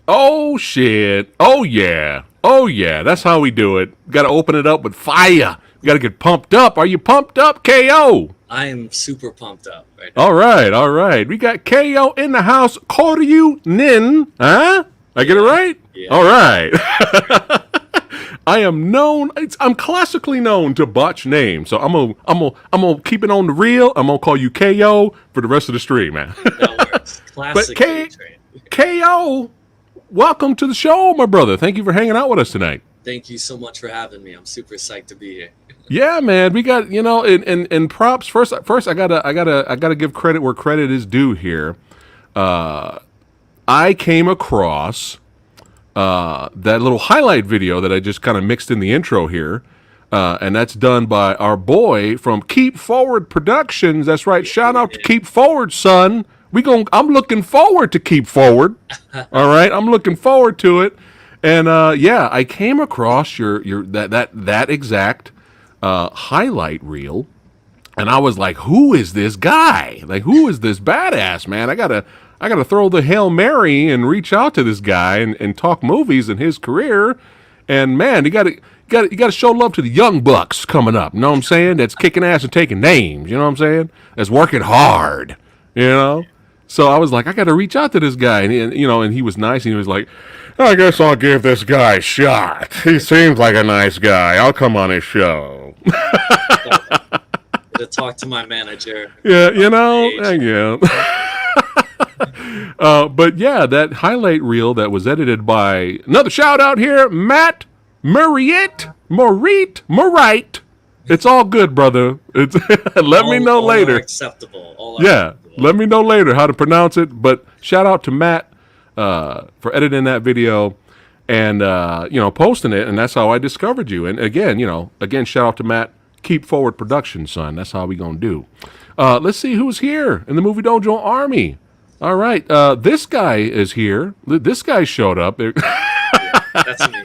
Oh shit. Oh yeah. Oh yeah. That's how we do it. Got to open it up with fire. We got to get pumped up. Are you pumped up, KO? I am super pumped up right now. All right. All right. We got KO in the house. Kouryou Ngin. Huh? I get it right? Yeah. All right. I am known. I'm classically known to botch names, so I'm gonna keep it on the real. I'm gonna call you KO for the rest of the stream, man. That works. Classic. But KO, welcome to the show, my brother. Thank you for hanging out with us tonight. Thank you so much for having me. I'm super psyched to be here. Yeah, man. We got and props. First, I gotta give credit where credit is due here. I came across that little highlight video that I just kind of mixed in the intro here. And that's done by our boy from Keep Forward Productions. That's right. Shout out to Keep Forward, son. I'm looking forward to Keep Forward. All right. I'm looking forward to it. And yeah, I came across your that exact highlight reel, and I was like, who is this guy? Like, who is this badass, man? I gotta throw the Hail Mary and reach out to this guy and talk movies and his career. And man, you gotta show love to the young bucks coming up. You know what I'm saying? That's kicking ass and taking names. You know what I'm saying? That's working hard. You know. So I was like, I gotta reach out to this guy, and he was nice. And he was like, I guess I'll give this guy a shot. He seems like a nice guy. I'll come on his show. To talk to my manager. Yeah, yeah. But yeah, that highlight reel that was edited by another shout out here, Matt Morit. It's all good, brother. It's let me know later. Acceptable. Yeah, let me know later how to pronounce it. But shout out to Matt for editing that video and posting it, and that's how I discovered you. And again, shout out to Matt. Keep Forward Productions, son. That's how we gonna do. Let's see who's here in the Movie Dojo Army. All right, this guy is here. This guy showed up. Yeah, that's me.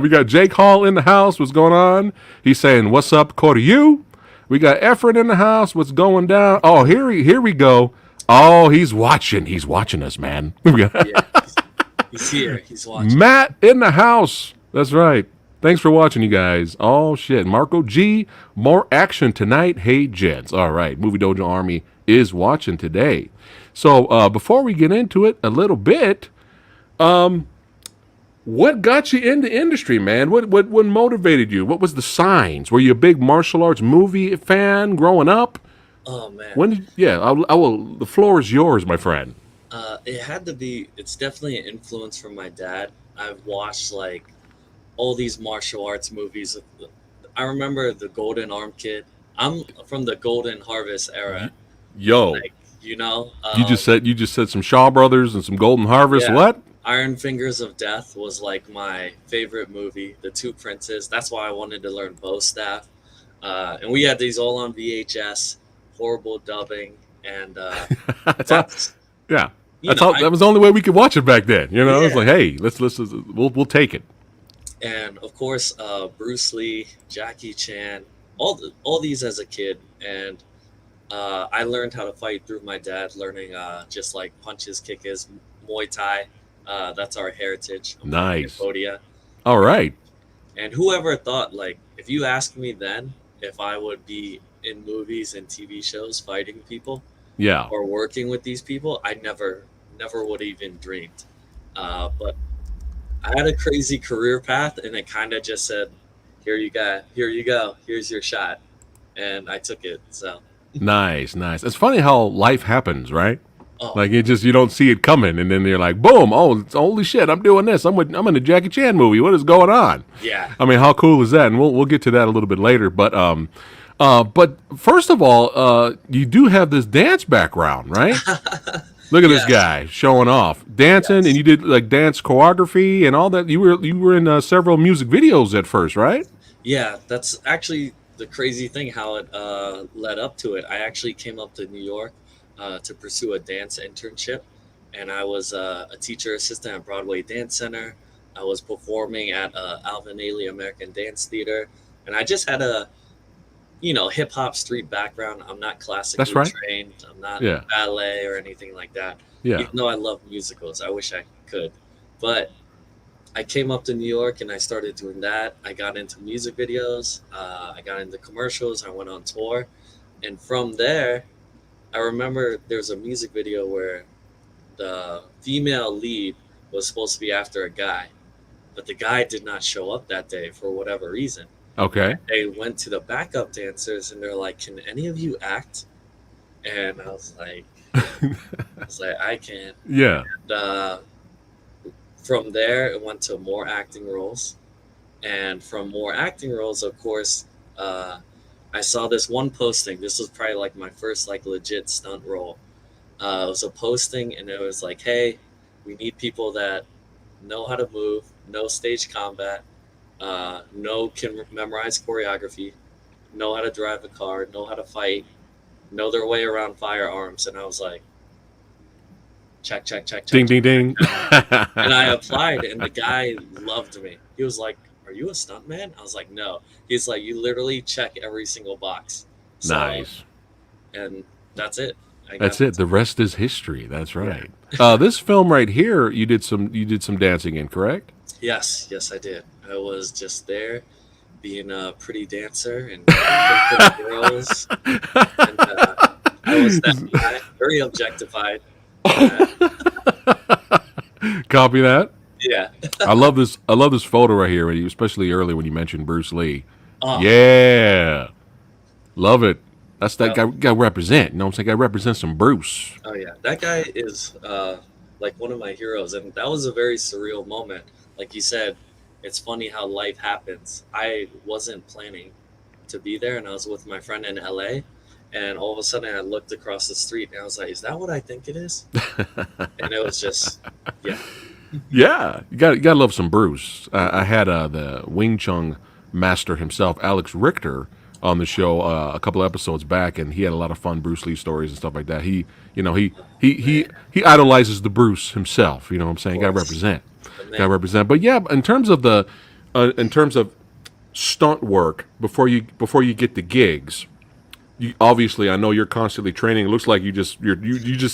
We got Jake Hall in the house. What's going on? He's saying, "What's up, Kouryou?" We got Efren in the house. What's going down? Oh, here we go. Oh, he's watching. He's watching us, man. Yeah, he's here. He's watching. Matt in the house. That's right. Thanks for watching, you guys. Oh, shit. Marco G, more action tonight. Hey, gents. All right. Movie Dojo Army is watching today. So before we get into it a little bit, what got you into industry, man? What motivated you? What was the signs? Were you a big martial arts movie fan growing up? Oh, man. I will. The floor is yours, my friend. It had to be. It's definitely an influence from my dad. I've watched all these martial arts movies. I remember the Golden Arm Kid. I'm from the Golden Harvest era. Yo, you just said some Shaw Brothers and some Golden Harvest. Yeah. What? Iron Fingers of Death was my favorite movie. The Two Princes. That's why I wanted to learn bow staff. And we had these all on VHS. Horrible dubbing, and that was the only way we could watch it back then. Yeah. It's like, hey, we'll take it. And of course, Bruce Lee, Jackie Chan, all these as a kid, and I learned how to fight through my dad, learning just like punches, kickers, Muay Thai. That's our heritage. I'm Nice. from Cambodia. All right. And whoever thought, if you asked me then if I would be in movies and TV shows fighting people, Yeah. or working with these people, I never would have even dreamed. But I had a crazy career path, and it kind of just said, here you go, here's your shot. And I took it. So Nice. It's funny how life happens, right? Oh, Like it just you don't see it coming, and then you're like, boom! Oh, holy shit! I'm doing this. I'm in a Jackie Chan movie. What is going on? yeah. I mean, how cool is that? And we'll get to that a little bit later. But first of all, you do have this dance background, right? Look at this Yes. guy showing off, dancing, and Yes. you did like dance choreography and all that. You were in several music videos at first, right? Yeah, that's actually the crazy thing how it led up to it. I actually came up to New York to pursue a dance internship, and I was a teacher assistant at Broadway Dance Center. I was performing at Alvin Ailey American Dance Theater, and I just had a hip hop street background. I'm not That's classically right. trained. I'm not Yeah, ballet or anything like that. yeah. Even though I love musicals, I wish I could, but I came up to New York and I started doing that. I got into music videos. I got into commercials. I went on tour. And from there, I remember there was a music video where the female lead was supposed to be after a guy, but the guy did not show up that day for whatever reason. Okay. They went to the backup dancers and they're like, "Can any of you act?" And I was like, "I can." Yeah. And, from there, it went to more acting roles. And from more acting roles, of course, I saw this one posting. This was probably like my first like legit stunt role. It was a posting, and it was like, "Hey, we need people that know how to move, know stage combat, know can memorize choreography, know how to drive a car, know how to fight, know their way around firearms." And I was like, "Check, check, check, check, Ding, check." ding, ding. And I applied, and the guy loved me. He was like, "Are you a stuntman?" I was like, "No." He's like, "You literally check every single box." So, Nice. and that's it. I That's got it. into The rest is history. That's yeah. right. This film right here, you did some dancing in, correct? Yes, yes, I did. I was just there being a pretty dancer and dancing for the girls, and I was that guy, very objectified. Uh, Copy that. yeah. I love this. I love this photo right here, especially early when you mentioned Bruce Lee. Oh, Yeah, love it. That's that that, guy. Got to represent. You know what I'm saying? Got to represent some Bruce. oh yeah, that guy is like one of my heroes, and that was a very surreal moment. Like you said, it's funny how life happens. I wasn't planning to be there, and I was with my friend in LA, and all of a sudden I looked across the street, and I was like, "Is that what I think it is?" And it was just, yeah, Yeah, you got to love some Bruce. I had the Wing Chun master himself, Alex Richter, on the show a couple episodes back, and he had a lot of fun Bruce Lee stories and stuff like that. He, you know, he idolizes the Bruce himself. You know what I'm of saying? Got to course, represent. the Got to man. represent. But yeah, in terms of stunt work before you get the gigs. Obviously, I know you're constantly training. It looks like you just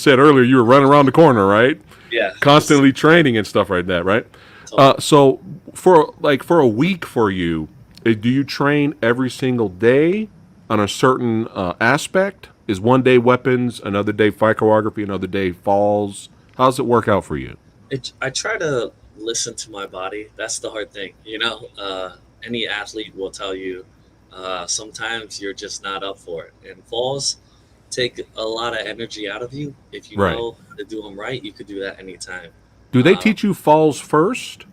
said earlier you were running around the corner, right? Yeah, it's Constantly training and stuff like that, right? totally. So for a week for you, do you train every single day on a certain aspect? Is one day weapons, another day fight choreography, another day falls? How does it work out for you? I try to listen to my body. That's the hard thing, any athlete will tell you sometimes you're just not up for it, and falls take a lot of energy out of you. If you Right. know how to do them right, you could do that anytime. Do they Um, teach you falls first?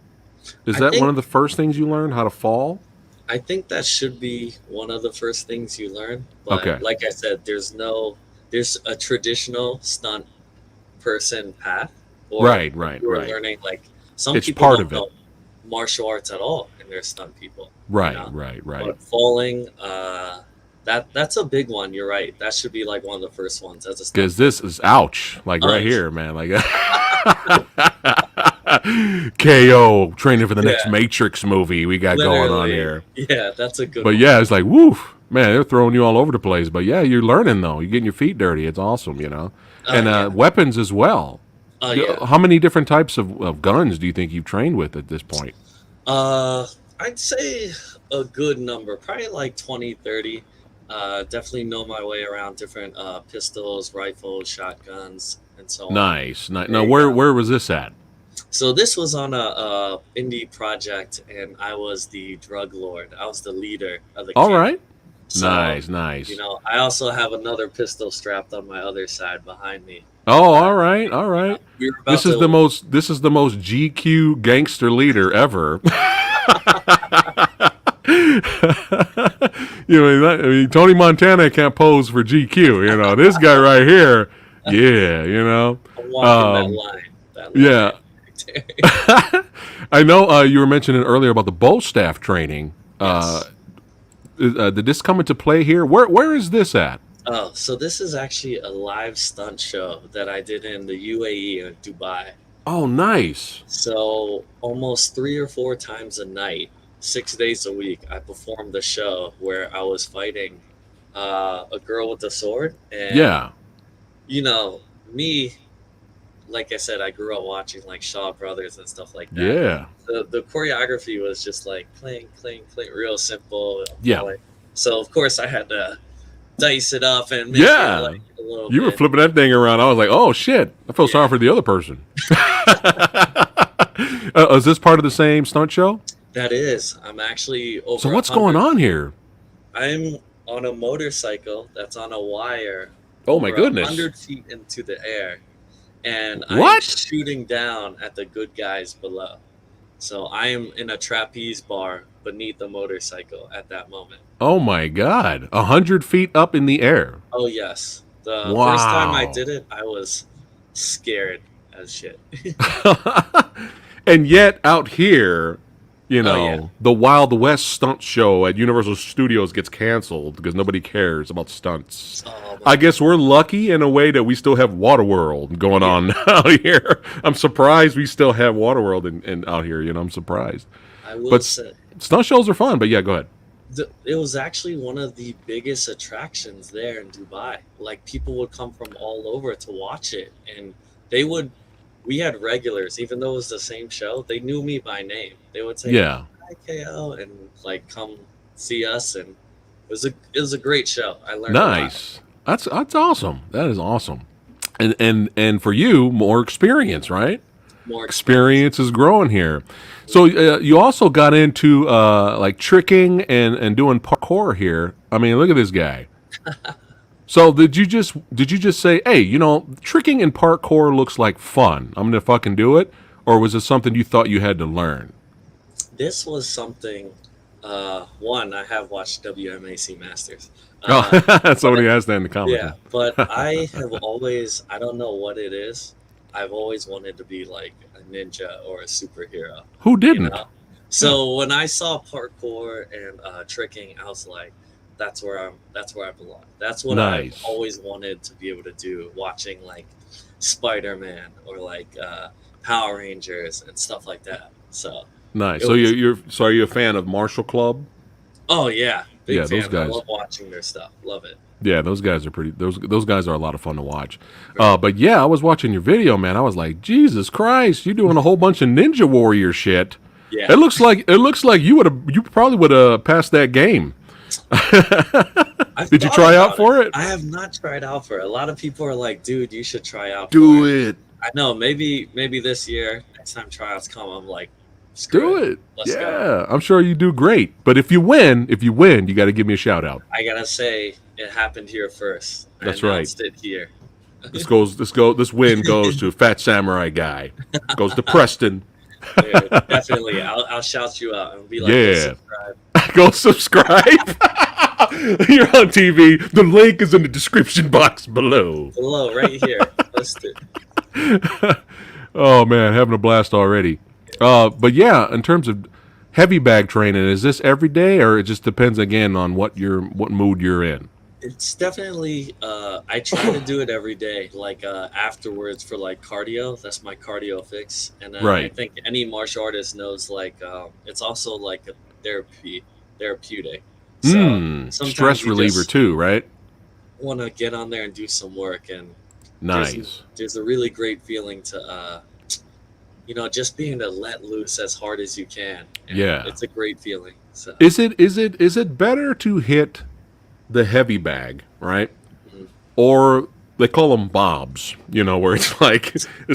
Is I that one think of the first things you learn, how to fall? I think that should be one of the first things you learn. But Okay. like I said, there's a traditional stunt person path, or Right, if right, you were right. learning like some It's people part don't of it. know martial arts at all, and they're stunt people, you Right, know. right, right. But falling, that's a big one. You're right. That should be like one of the first ones as a stunt Because this person. is ouch, like Oh right here, man. Like KO training for the next yeah, Matrix movie we got going on literally. here. Yeah, that's a good But one. yeah, it's like woof, man. They're throwing you all over the place. But yeah, you're learning though. You're getting your feet dirty. It's awesome. And Yeah. weapons as well. Yeah. How many different types of guns do you think you've trained with at this point? Uh, I'd say a good number, probably like 20, 30. Definitely know my way around different pistols, rifles, shotguns, and so on. Nice. Now, There you where go. where was this at? So this was on a indie project, and I was the drug lord. I was the leader of the All camp. right. So, Nice, nice. I also have another pistol strapped on my other side behind me. Oh, Uh, all right, all right. we were about to. This is the most GQ gangster leader ever. Tony Montana can't pose for GQ. This guy right here. Yeah, I'm walking that Um, line. That line. yeah. Right there. I know you were mentioning earlier about the bow staff training. Yes. Did this come into play here? Where is this at? Oh, so this is actually a live stunt show that I did in the UAE in Dubai. Oh, nice. So almost 3 or 4 times a night, 6 days a week, I performed the show where I was fighting a girl with a sword. And Yeah, you know, me, like I said, I grew up watching like Shaw Brothers and stuff like that. yeah, The choreography was just like clink, clink, clink, real simple. yeah, So of course I had to dice it up and make it yeah. like a little You were bit. flipping that thing around. I was like, oh shit! I feel sorry Yeah. for the other person. Is this part of the same stunt show? That is. I'm actually So over what's going 100. on here? I'm on a motorcycle that's on a wire Oh my over goodness! 100 feet into the air, and I'm What? shooting down at the good guys below. So I am in a trapeze bar beneath the motorcycle at that moment. Oh my god! 100 feet up in the air. Oh yes, the first time I Wow! did it, I was scared as shit. And yet out here, Oh yeah. the Wild West stunt show at Universal Studios gets canceled because nobody cares about stunts. Oh I my. guess we're lucky in a way that we still have Waterworld going Yeah. on out here. I'm surprised we still have Waterworld in out here. I'm surprised. I will But say. stunt shows are fun. But yeah, go ahead. It was actually one of the biggest attractions there in Dubai. Like people would come from all over to watch it, and they would. We had regulars, even though it was the same show. They knew me by name. They would say Yeah, "Hi, KO," and like come see us, and it was a great show. I learned a lot. nice. That's awesome. That is awesome. And for you, more experience, right? More experience. Experience is growing here. So you also got into like tricking and doing parkour here. I mean, look at this guy. So did you just say, hey, tricking and parkour looks like fun. I'm gonna fucking do it, or was it something you thought you had to learn? This was something. One, I have watched WMAC Masters. Oh, that's But somebody asked that in the comments. Yeah, but I have always, I don't know what it is. I've always wanted to be like a ninja or a superhero, Who you didn't? know? So when I saw parkour and tricking, I was like, that's where I belong. That's what I've Nice, always wanted to be able to do, watching like Spider-Man or like Power Rangers and stuff like that. So nice. it So was, are you a fan of Martial Club? oh yeah, big Yeah, those fan. I guys. love watching their stuff. Love it. Yeah, those guys are pretty. Those guys are a lot of fun to watch. Great. But yeah, I was watching your video, man. I was like, Jesus Christ, you're doing a whole bunch of Ninja Warrior shit. Yeah. It looks like you probably would have passed that game. I've Did you thought try out about it. for it? I have not tried out for it. A lot of people are like, dude, you should try out for Do it. it. I know, maybe this year, next time tryouts come, I'm like, screw Do it. it. Let's go. Yeah, I'm sure you do great. But if you win, you got to give me a shout out. I gotta say, it happened here first. I That's right. announced it here. This win goes to Fat Samurai Guy. Goes to Preston. Dude, definitely. I'll shout you out and be like, go Yeah. subscribe Go subscribe. You're on TV. The link is in the description box below. below, right here. Listed. Oh man, having a blast already. But yeah, in terms of heavy bag training, is this every day, or it just depends again on what mood you're in? It's definitely I try to do it every day, like afterwards for like cardio. That's my cardio fix. And I Right. think any martial artist knows like it's also like a therapeutic. So Stress sometimes you reliever just too, right? want to get on there and do some work, and Nice. there's a really great feeling to just being to let loose as hard as you can. And Yeah. it's a great feeling. So Is it better to hit the heavy bag, right? mhm. Or they call them bobs, where it's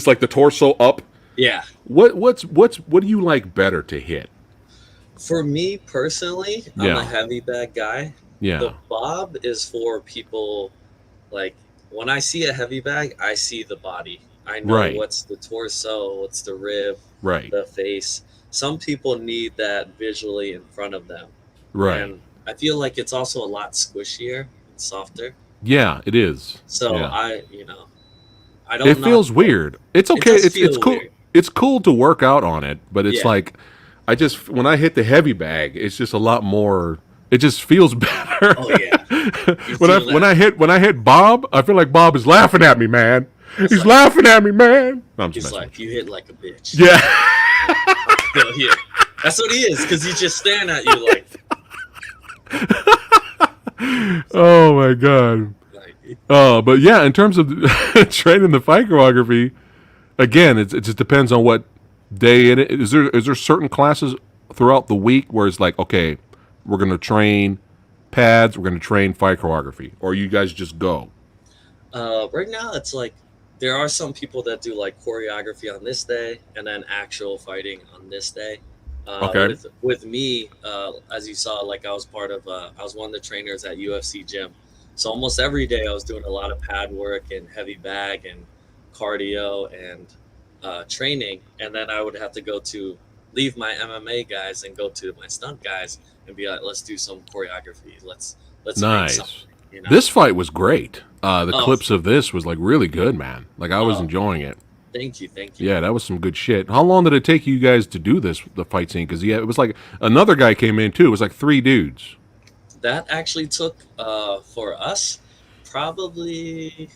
like the torso up. Yeah. What do you like better to hit? For me personally, I'm a Yeah. heavy bag guy, The Yeah. bob is for people like when I see a heavy bag, I see the body. I know Right. what's the torso, what's the rib, Right. the face. Some people need that visually in front of them. Right. And I feel like it's also a lot squishier and softer. Yeah, it is. So Yeah. I It don't knock feels both. weird. It's It okay. does It's feel cool. weird. It's cool to work out on it, but it's Yeah. like I just when I hit the heavy bag, it's just a lot more. It just feels better. Oh yeah. You feel that. When I hit Bob, I feel like Bob is laughing at me, man. It's He's like laughing at me, man. No, I'm just he's messing like, with you. you hit like a bitch. Yeah. I feel here. That's what he is, because he's just staring at you like Oh my god. like But yeah, in terms of training the fight choreography, again, it just depends on what day it is. Is there certain classes throughout the week where it's like, okay, we're gonna train pads, we're gonna train fight choreography, or you guys just go? right now it's like there are some people that do like choreography on this day and then actual fighting on this day. Okay, With me, as you saw, like I was one of the trainers at UFC gym, so almost every day I was doing a lot of pad work and heavy bag and cardio and training, and then I would have to leave my MMA guys and go to my stunt guys and be like, let's do some choreography, let's make something, nice. you know. This fight was great. The Oh, clips of this was like really good, man. Like I was oh, enjoying it. thank you. Yeah, that was some good shit. How long did it take you guys to do this, the fight scene? Because yeah, it was like another guy came in too. It was like three dudes. That actually took for us probably,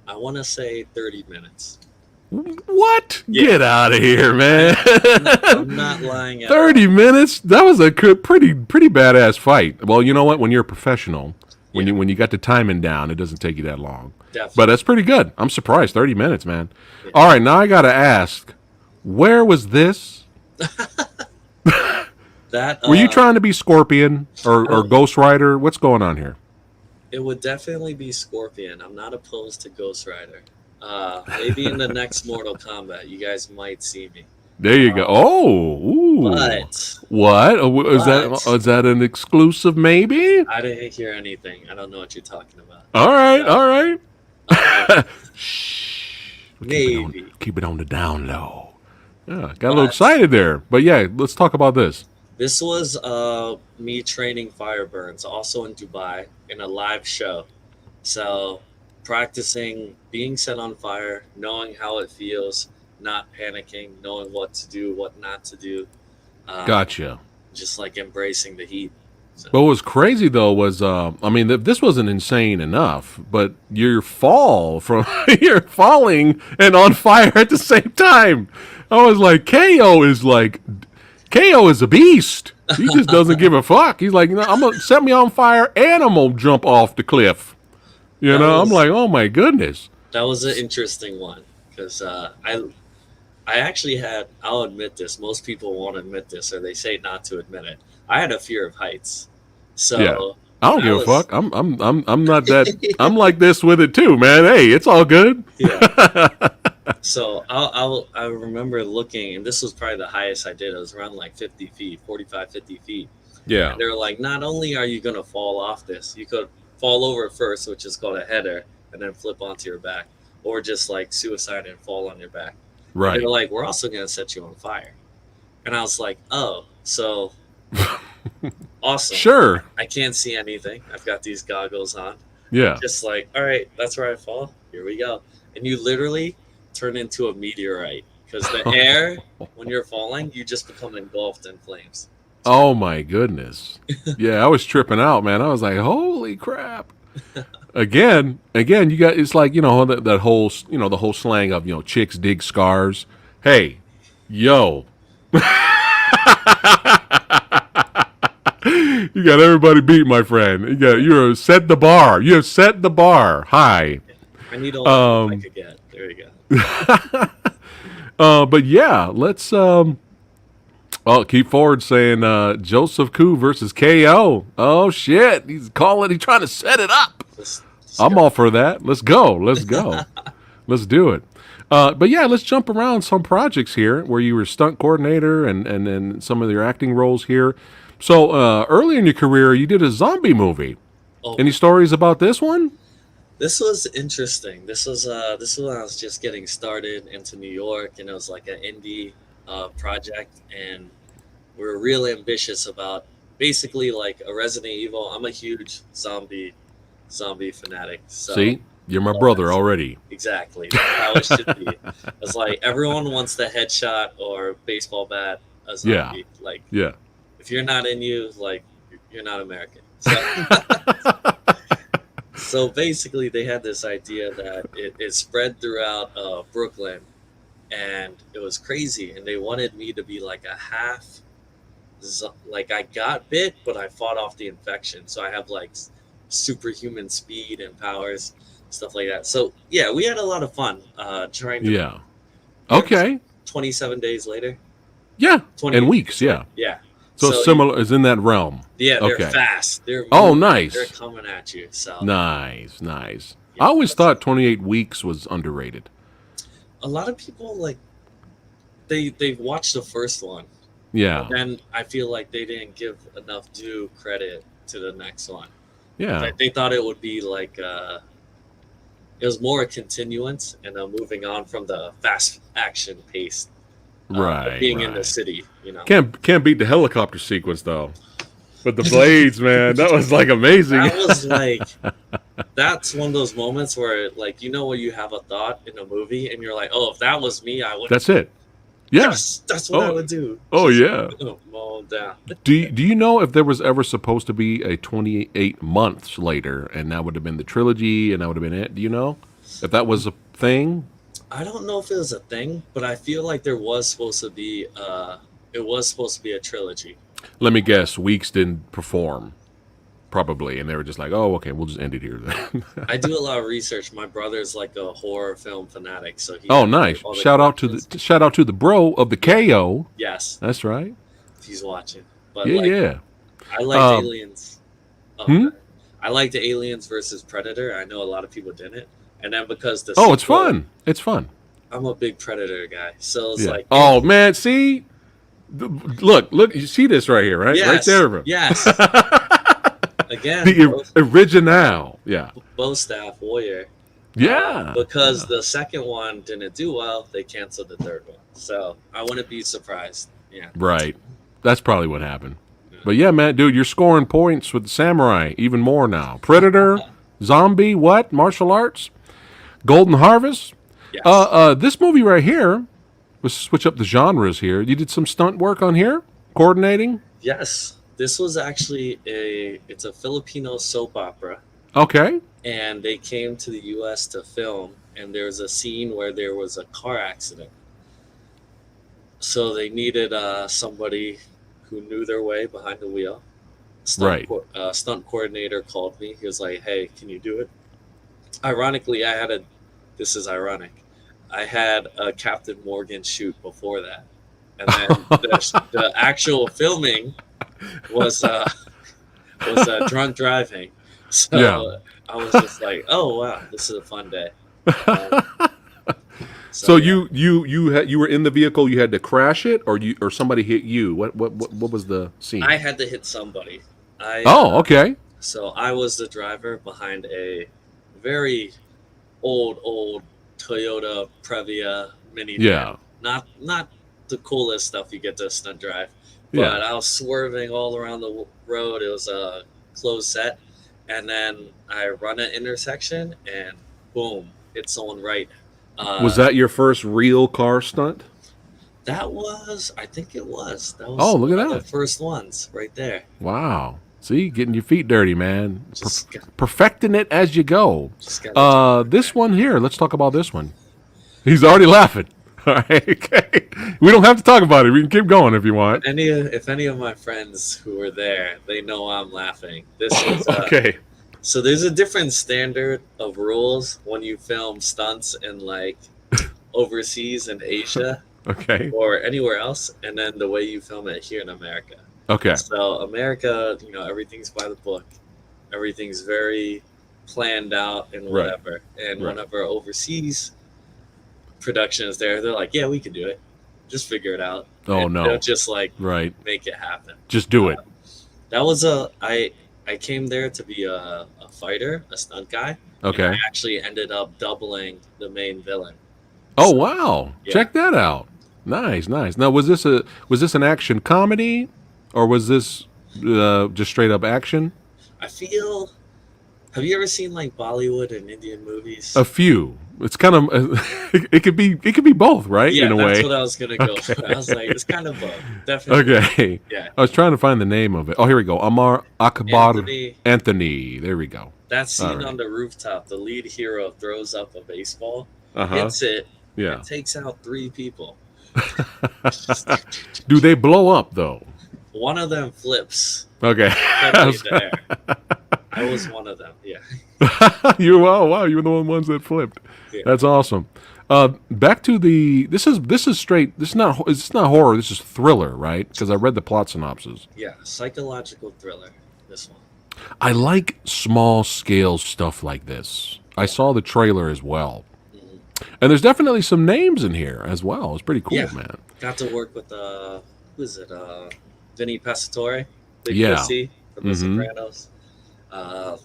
I want to say 30 minutes. What? Yeah, Get out of here, man. I'm not lying at all. 30 minutes? That was a pretty badass fight. Well, you know what? When you're a professional, Yeah, when you got the timing down, it doesn't take you that long. But definitely. that's pretty good. I'm surprised. 30 minutes, man. Yeah. All right, now I got to ask, where was this? That Were you trying to be Scorpion I or don't. Ghost Rider? What's going on here? It would definitely be Scorpion. I'm not opposed to Ghost Rider. Maybe in the next Mortal Kombat, you guys might see me. There you go. Um, Oh, ooh. but What? but Is that an exclusive maybe? I didn't hear anything. I don't know what you're talking about. All right, So all right. um, Shh. maybe. Keep it on the down low. Yeah, got a little But excited there. But yeah, let's talk about this. this was me training Fireburns, also in Dubai, in a live show. So practicing being set on fire, knowing how it feels, not panicking, knowing what to do, what not to do, um, Gotcha. just like embracing the heat. So But what was crazy though was, I mean, this wasn't insane enough, but your fall from you're falling and on fire at the same time. I was like, KO is a beast. He just doesn't give a fuck. He's like, you know, I'm gonna set me on fire and I'm gonna jump off the cliff. You that know, I'm was like, oh my goodness. that was an interesting one because I actually had, I'll admit this, most people won't admit this or they say not to admit it. I had a fear of heights. Yeah. So I don't I give a was fuck. I'm not that. I'm like this with it too, man. Hey, it's all good. yeah. So I remember looking, and this was probably the highest I did. It was around like 50 feet, 45, 50 feet. Yeah. And they were like, not only are you going to fall off this, you could fall over first, which is called a header, and then flip onto your back, or just like suicide and fall on your back. And they Right. were like, we're also going to set you on fire. And I was like, oh, so awesome. Sure. I can't see anything. I've got these goggles on. Yeah. Just like, all right, that's where I fall. Here we go. And you literally turn into a meteorite because the air, when you're falling, you just become engulfed in flames. Oh my goodness. Yeah, I was tripping out, man. I was like, holy crap. Again, you got it's like, you know, that whole, you know, the whole slang of, you know, chicks dig scars. Hey, yo. You got everybody beat, my friend. You set the bar. You have set the bar high. I need all the help I Um could get. There you go. but yeah, let's well, keep forward saying Joseph Koo versus KO. Oh shit. He's trying to set it up. Let's I'm go. all for that. Let's go. Let's go. Let's do it. But yeah, let's jump around some projects here where you were stunt coordinator and some of your acting roles here. So early in your career, you did a zombie movie. Oh, Any stories about this one? this was interesting. This was when I was just getting started into New York, and it was like an indie project, and we were real ambitious about basically like a Resident Evil. I'm a huge zombie fanatic, so See, you're my love brother it. already. Exactly, that's how it should be. It's like everyone wants the headshot or baseball bat a Yeah, zombie. Like yeah, if you're not in you, like you're not American. So so basically, they had this idea that it spread throughout Brooklyn, and it was crazy. And they wanted me to be like a half, like I got bit, but I fought off the infection. So I have like superhuman speed and powers, stuff like that. So yeah, we had a lot of fun trying to. yeah. Okay. 27 days later, Yeah, 28 and weeks. days later. Yeah. Yeah. So So it's similar is in that realm. yeah, they're Okay. fast. They're Oh, moving, they're nice, coming at you. So nice, nice. I yeah, always that's thought 28 weeks was underrated. a lot of people like they've watched the first one, and Yeah, then I feel like they didn't give enough due credit to the next one. yeah. Like they thought it would be like it was more a continuance and a moving on from the fast action pace of Right, being in the right. city. Can't beat the helicopter sequence though. But the blades, man, that was like amazing. That was like that's one of those moments where like where you have a thought in a movie and you're like, oh, if that was me, I would. That's it. Yeah. Yes, that's what I Oh, would do. oh Just yeah. mow down. Do you know if there was ever supposed to be a 28 months later, and that would have been the trilogy, and that would have been it? Do you know if that was a thing? I don't know if it was a thing, but I feel like there was supposed to be it was supposed to be a trilogy. Let me guess. Weeks didn't perform, probably, and they were just like, "Oh, okay, we'll just end it here." Then. I do a lot of research. My brother's like a horror film fanatic, so he Oh, has nice. all the Shout connections. out to the bro of the KO. Yes, That's right. if he's watching. But Yeah, like yeah. I liked Um, Aliens. Oh, hmm? okay. I liked the Aliens versus Predator. I know a lot of people didn't. And then because the Oh, it's sequel, fun. It's fun. I'm a big Predator guy. So it's Yeah. like, Oh man, see, look. You see this right here, right? Right yes, there, bro. yes. Again, The original. Yeah. both staff warrior. Yeah. Because Yeah. the second one didn't do well, they canceled the third one. So I wouldn't be surprised. Yeah. Right. That's probably what happened. Yeah. But yeah, man, dude, you're scoring points with Samurai even more now. Predator, Zombie, what? Martial arts, Golden Harvest. Yes. This movie right here. Let's switch up the genres here. You did some stunt work on here, coordinating. Yes. This was actually it's a Filipino soap opera, Okay. and they came to the US to film, and there was a scene where there was a car accident. So they needed somebody who knew their way behind the wheel. Right. Stunt coordinator called me. He was like, "Hey, can you do it?" Ironically, I had a. This is ironic. I had a Captain Morgan shoot before that, and then the actual filming was drunk driving. So Yeah. I was just like, "Oh wow, this is a fun day." Um, So yeah. you were in the vehicle. You had to crash it, or somebody hit you. What was the scene? I had to hit somebody. Oh, okay. So I was the driver behind a very old Toyota Previa minivan. Yeah. Not the coolest stuff you get to stunt drive, but Yeah. I was swerving all around the road. It was a closed set, and then I run an intersection and boom, hit someone right. Was Uh, that your first real car stunt? I think it was. That Oh, was look one at of the that. first ones right there. Wow. See, getting your feet dirty, man. Just got, Perfecting it as you go. just got to do it. This one here. Let's talk about this one. He's already laughing. All right. Okay. We don't have to talk about it. We can keep going if you want. If any of my friends who were there, they know I'm laughing. This is Okay. so there's a different standard of rules when you film stunts in like overseas in Asia Okay. or anywhere else, and then the way you film it here in America. Okay. So America, everything's by the book, everything's very planned out and Right. whatever. And Right. whenever overseas production is there, they're like, yeah, we can do it. Just figure it out. Oh And no. they'll just like Right. make it happen. Just do it. That was I came there to be a fighter, a stunt guy, and I Okay. actually ended up doubling the main villain. Oh So wow! yeah, Check that out. Nice, nice. Now, was this an action comedy, or was this just straight up action? I feel. Have you ever seen like Bollywood and Indian A movies? few. It's kind of it could be both, right? In Yeah, a that's way. what I was gonna go Okay. for. I was like, it's kind of both, definitely. Okay. Yeah, I was trying to find the name of it. Oh, here we go. Amar Akbar Anthony. Anthony. There we go. That All scene right. on the rooftop, the lead hero throws up a baseball, Uh huh. hits it, and Yeah. takes out three people. Do they blow up though? One of them flips Okay. heavily in the air. I was one of them. Yeah, You oh wow, you were the ones that flipped. yeah, That's awesome. Back to the this is straight. This is not it's not horror. This is thriller, right? Because I read the plot synopsis. yeah. Psychological thriller. This one. I like small scale stuff like this. I Yeah. saw the trailer as well, Mhm. and there's definitely some names in here as well. It's pretty cool, Yeah, man. got to work with who is it? Vinny Passatore, Big Yeah. Pussy from The Mm-hmm. Sopranos. Uh,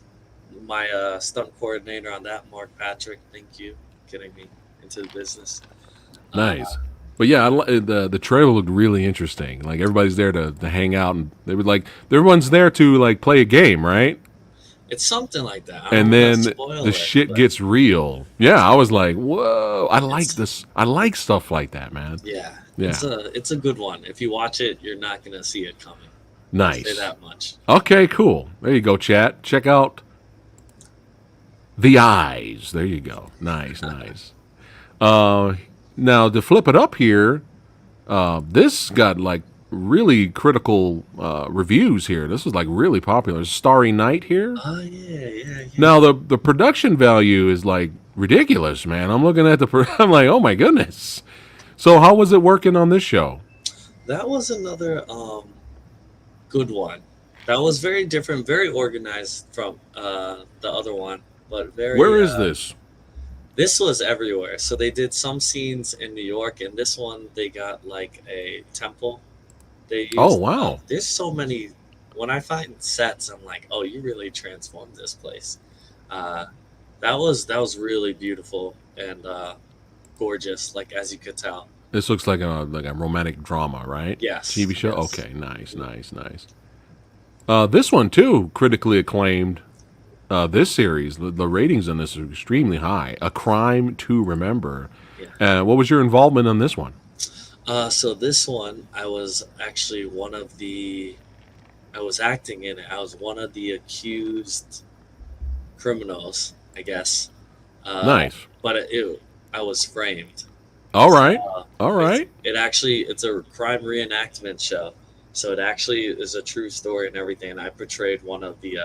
my stunt coordinator on that, Mark Patrick. Thank you, getting me into the business. Uh, Nice. But yeah, the trailer looked really interesting. Like everybody's there to hang out, and they would like everyone's there to like play a game, right? it's something like that. I don't And want to then spoil the it, shit but gets real. Yeah, I was like, whoa! I like it's this. I like stuff like that, man. yeah, Yeah, it's a good one. If you watch it, you're not gonna see it coming. I'll say nice. that much. Okay, cool. There you go, chat. Check out the eyes. There you go. Nice, nice. Uh, Now to flip it up here, this got like really critical reviews here. This is like really popular. Starry Night here. Oh yeah, yeah, yeah. Now the production value is like ridiculous, man. I'm looking at I'm like, oh my goodness. So how was it working on this show? That was another good one. That was very different, very organized from the other one, but Where very. is this? This was everywhere. So they did some scenes in New York, and this one they got like a temple. They Oh used. wow. There's so many. When I find sets, I'm like, oh, you really transformed this place. Uh, that was really beautiful and gorgeous, like as you could tell. This looks like a romantic drama, right? Yes, TV show. yes. Okay, nice, nice, nice. This one too, critically acclaimed. This series, the ratings on this are extremely high. A Crime to Remember. Yeah. What was your involvement on this one? So this one, I was actually one of the. I was acting in it. I was one of the accused criminals, I guess. Uh, Nice. but I was framed. All So, right. All right. it's a crime reenactment show. So it actually is a true story and everything. And I portrayed one of the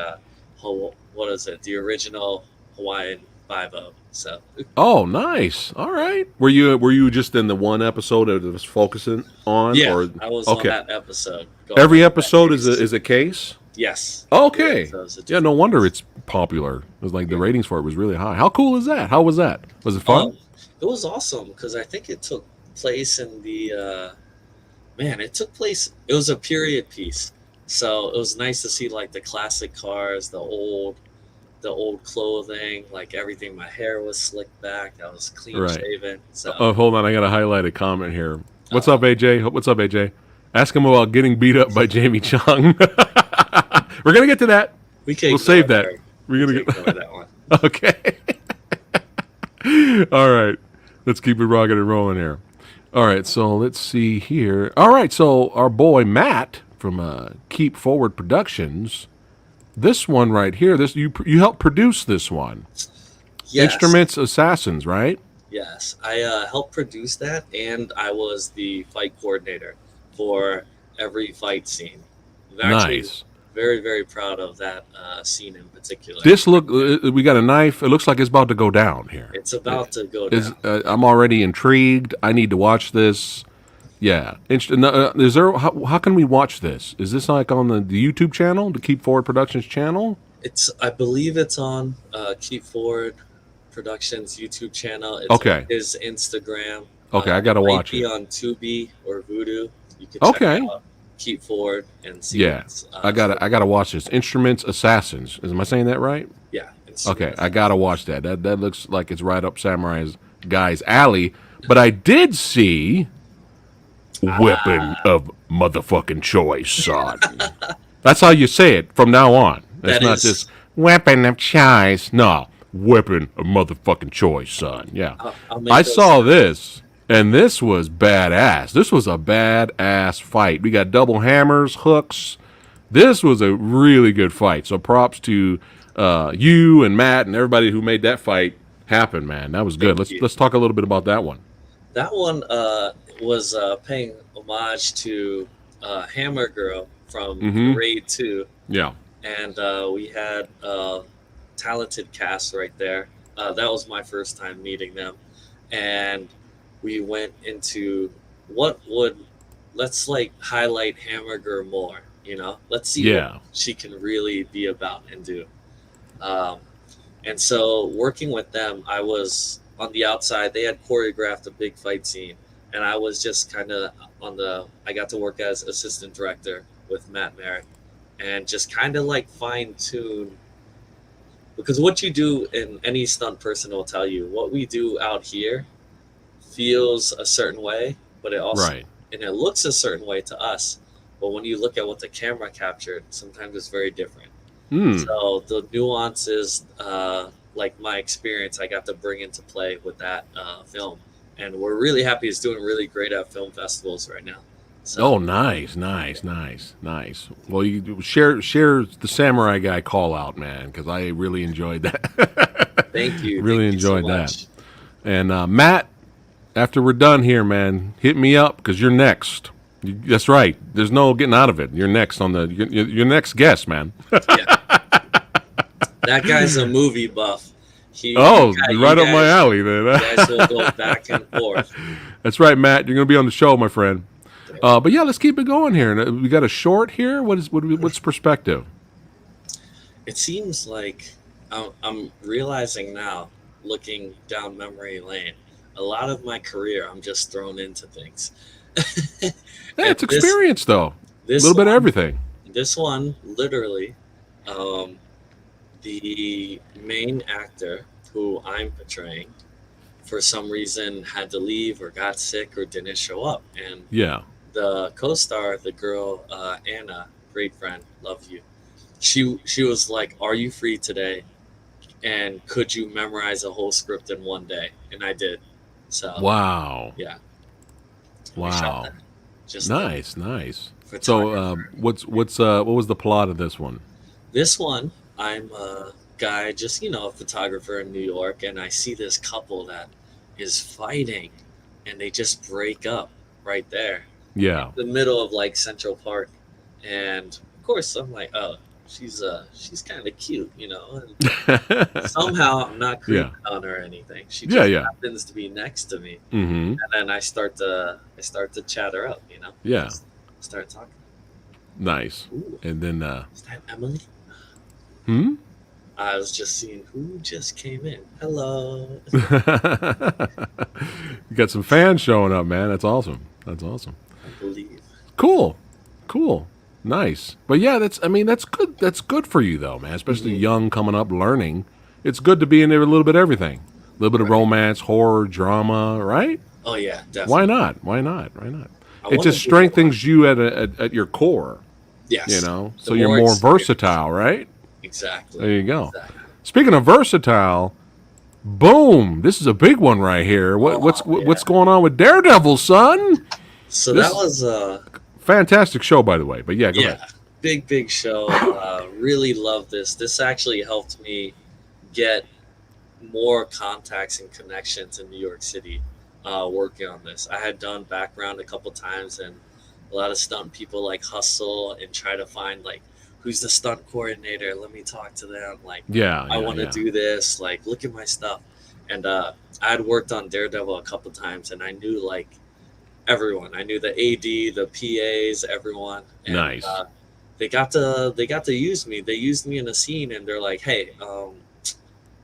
what is it? The original Hawaiian 5-0. So Oh, nice. All right. Were you just in the one episode that it was focusing on, yeah, or I was on okay? that episode. Going Every over that episode case. is a case. Yes. Every Okay. episode is a Yeah, no different wonder case. it's popular. It was like the Yeah. ratings for it was really high. How cool is that? How was that? Was it fun? It was awesome because I think it took place in the man. It took place. It was a period piece, so it was nice to see like the classic cars, the old clothing, like everything. My hair was slicked back. I was clean Right. shaven. So Oh, hold on. I got to highlight a comment here. What's uh, up, AJ? What's up, AJ? Ask him about getting beat up by Jamie Chung. We're gonna get to that. we can We'll ignore save that. her. We're We gonna can get. ignore that one. Okay. All right. Let's keep it rocking and rolling here. All right. So let's see here. All right. So our boy Matt from Keep Forward Productions. This one right here. This you helped produce this one. Yes. Instruments Assassins, right? Yes, I helped produce that, and I was the fight coordinator for every fight scene. I'm actually Nice. very, very proud of that scene in particular. This we got a knife. It looks like it's about to go down here. It's about to go Is down. I'm already intrigued. I need to watch this. Yeah. Is there? How can we watch this? Is this like on the YouTube channel, the Keep Forward Productions channel? I believe it's on Keep Forward Productions YouTube channel. It's Okay. on his Instagram. Okay, I gotta Might watch be it. on Tubi or Voodoo. You can check Okay. it out. keep forward and see Yeah, what's I gotta watch this. Instruments Assassins. Am I saying that right? yeah, Okay, instruments. I gotta watch that. That looks like it's right up Samurai's guy's alley. But I did see weapon Ah, of motherfucking choice, son. That's how you say it from now on. It's that not just is. weapon of choice. No, weapon of motherfucking choice, son. Yeah, I'll make I those saw sounds. this, and this was badass. This was a badass fight. We got double hammers, hooks. This was a really good fight. So props to you and Matt and everybody who made that fight happen, man. That was good. Thank Let's you. let's talk a little bit about that one. That one was paying homage to Hammer Girl from Mm-hmm. Raid 2, Yeah. and we had a talented cast right there. That was my first time meeting them, and we went into what would let's like highlight Hammer Girl more. Let's see what Yeah. she can really be about and do. Um, and so working with them, I was on the outside. They had choreographed a big fight scene, and I was just kind of I got to work as assistant director with Matt Merrick, and just kind of like fine tune because what you do in any stunt person will tell you what we do out here feels a certain way, but it also Right. and it looks a certain way to us. But when you look at what the camera captured, sometimes it's very different. Hmm. So the nuances, like my experience, I got to bring into play with that film, and we're really happy. It's doing really great at film festivals right now. So Oh, nice, nice, nice, nice. Well, you share the Samurai Guy call out, man, because I really enjoyed that. thank Really you so enjoyed that. much. And Matt, after we're done here, man, hit me up because you're next. That's right. There's no getting out of it. You're next on the your next guest, man. Yeah, that guy's a movie buff. Oh, right up my alley You then. guys will go back and forth. That's right, Matt. You're gonna be on the show, my friend. But yeah, let's keep it going here. We got a short here. What's perspective? It seems like I'm realizing now, looking down memory lane, a lot of my career I'm just thrown into things. Yeah, And it's experience though. A this little bit of one, everything. this one, literally, um, the main actor who I'm portraying, for some reason, had to leave or got sick or didn't show up, and Yeah. the co-star, the girl Anna, great friend, love you. She was like, "Are you free today? And could you memorize a whole script in one day?" And I did. So Wow. yeah, we shot Wow. that. Just the Nice. Nice. So, photographer. what was the plot of this one? This one, I'm a guy, just a photographer in New York, and I see this couple that is fighting, and they just break up right there, Yeah. the middle of like Central Park, and of course I'm like, oh, she's kind of cute, and somehow I'm not Yeah. creeping on her or anything. She Yeah. just Yeah. happens to be next to me, Mm-hmm. and then I start to chat her up, Yeah. just start talking. Nice. Ooh, And then, is that Emily? hmm. I was just seeing who just came in. Hello. You got some fans showing up, man. That's awesome. That's awesome. I believe. Cool. Cool. Nice. But yeah, I mean, that's good. That's good for you though, man. Especially Hmm. young, coming up, learning. It's good to be in there a little bit of everything. A little bit of Right. romance, horror, drama, right? Oh yeah, Why definitely. not? Why not? Why not? I It want to just do more. strengthens you at your core, Yes. The so you're more more experience. versatile, right? Exactly. There you go. Exactly. Speaking of versatile, boom! This is a big one right here. Oh What's yeah. going on with Daredevil, son? So that This was fantastic show, by the way. But yeah, go ahead. yeah, big show. Really love this. This actually helped me get more contacts and connections in New York City, working on this. I had done background a couple times, and a lot of stunt people like hustle and try to find like who's the stunt coordinator. Let me talk to them. Like, Yeah, I yeah, want to yeah. do this. Like, look at my stuff. And I had worked on Daredevil a couple times, and I knew like everyone. I knew the AD, the PAs, everyone, and Nice. they got to use me. They used me in a scene, and they're like, "Hey,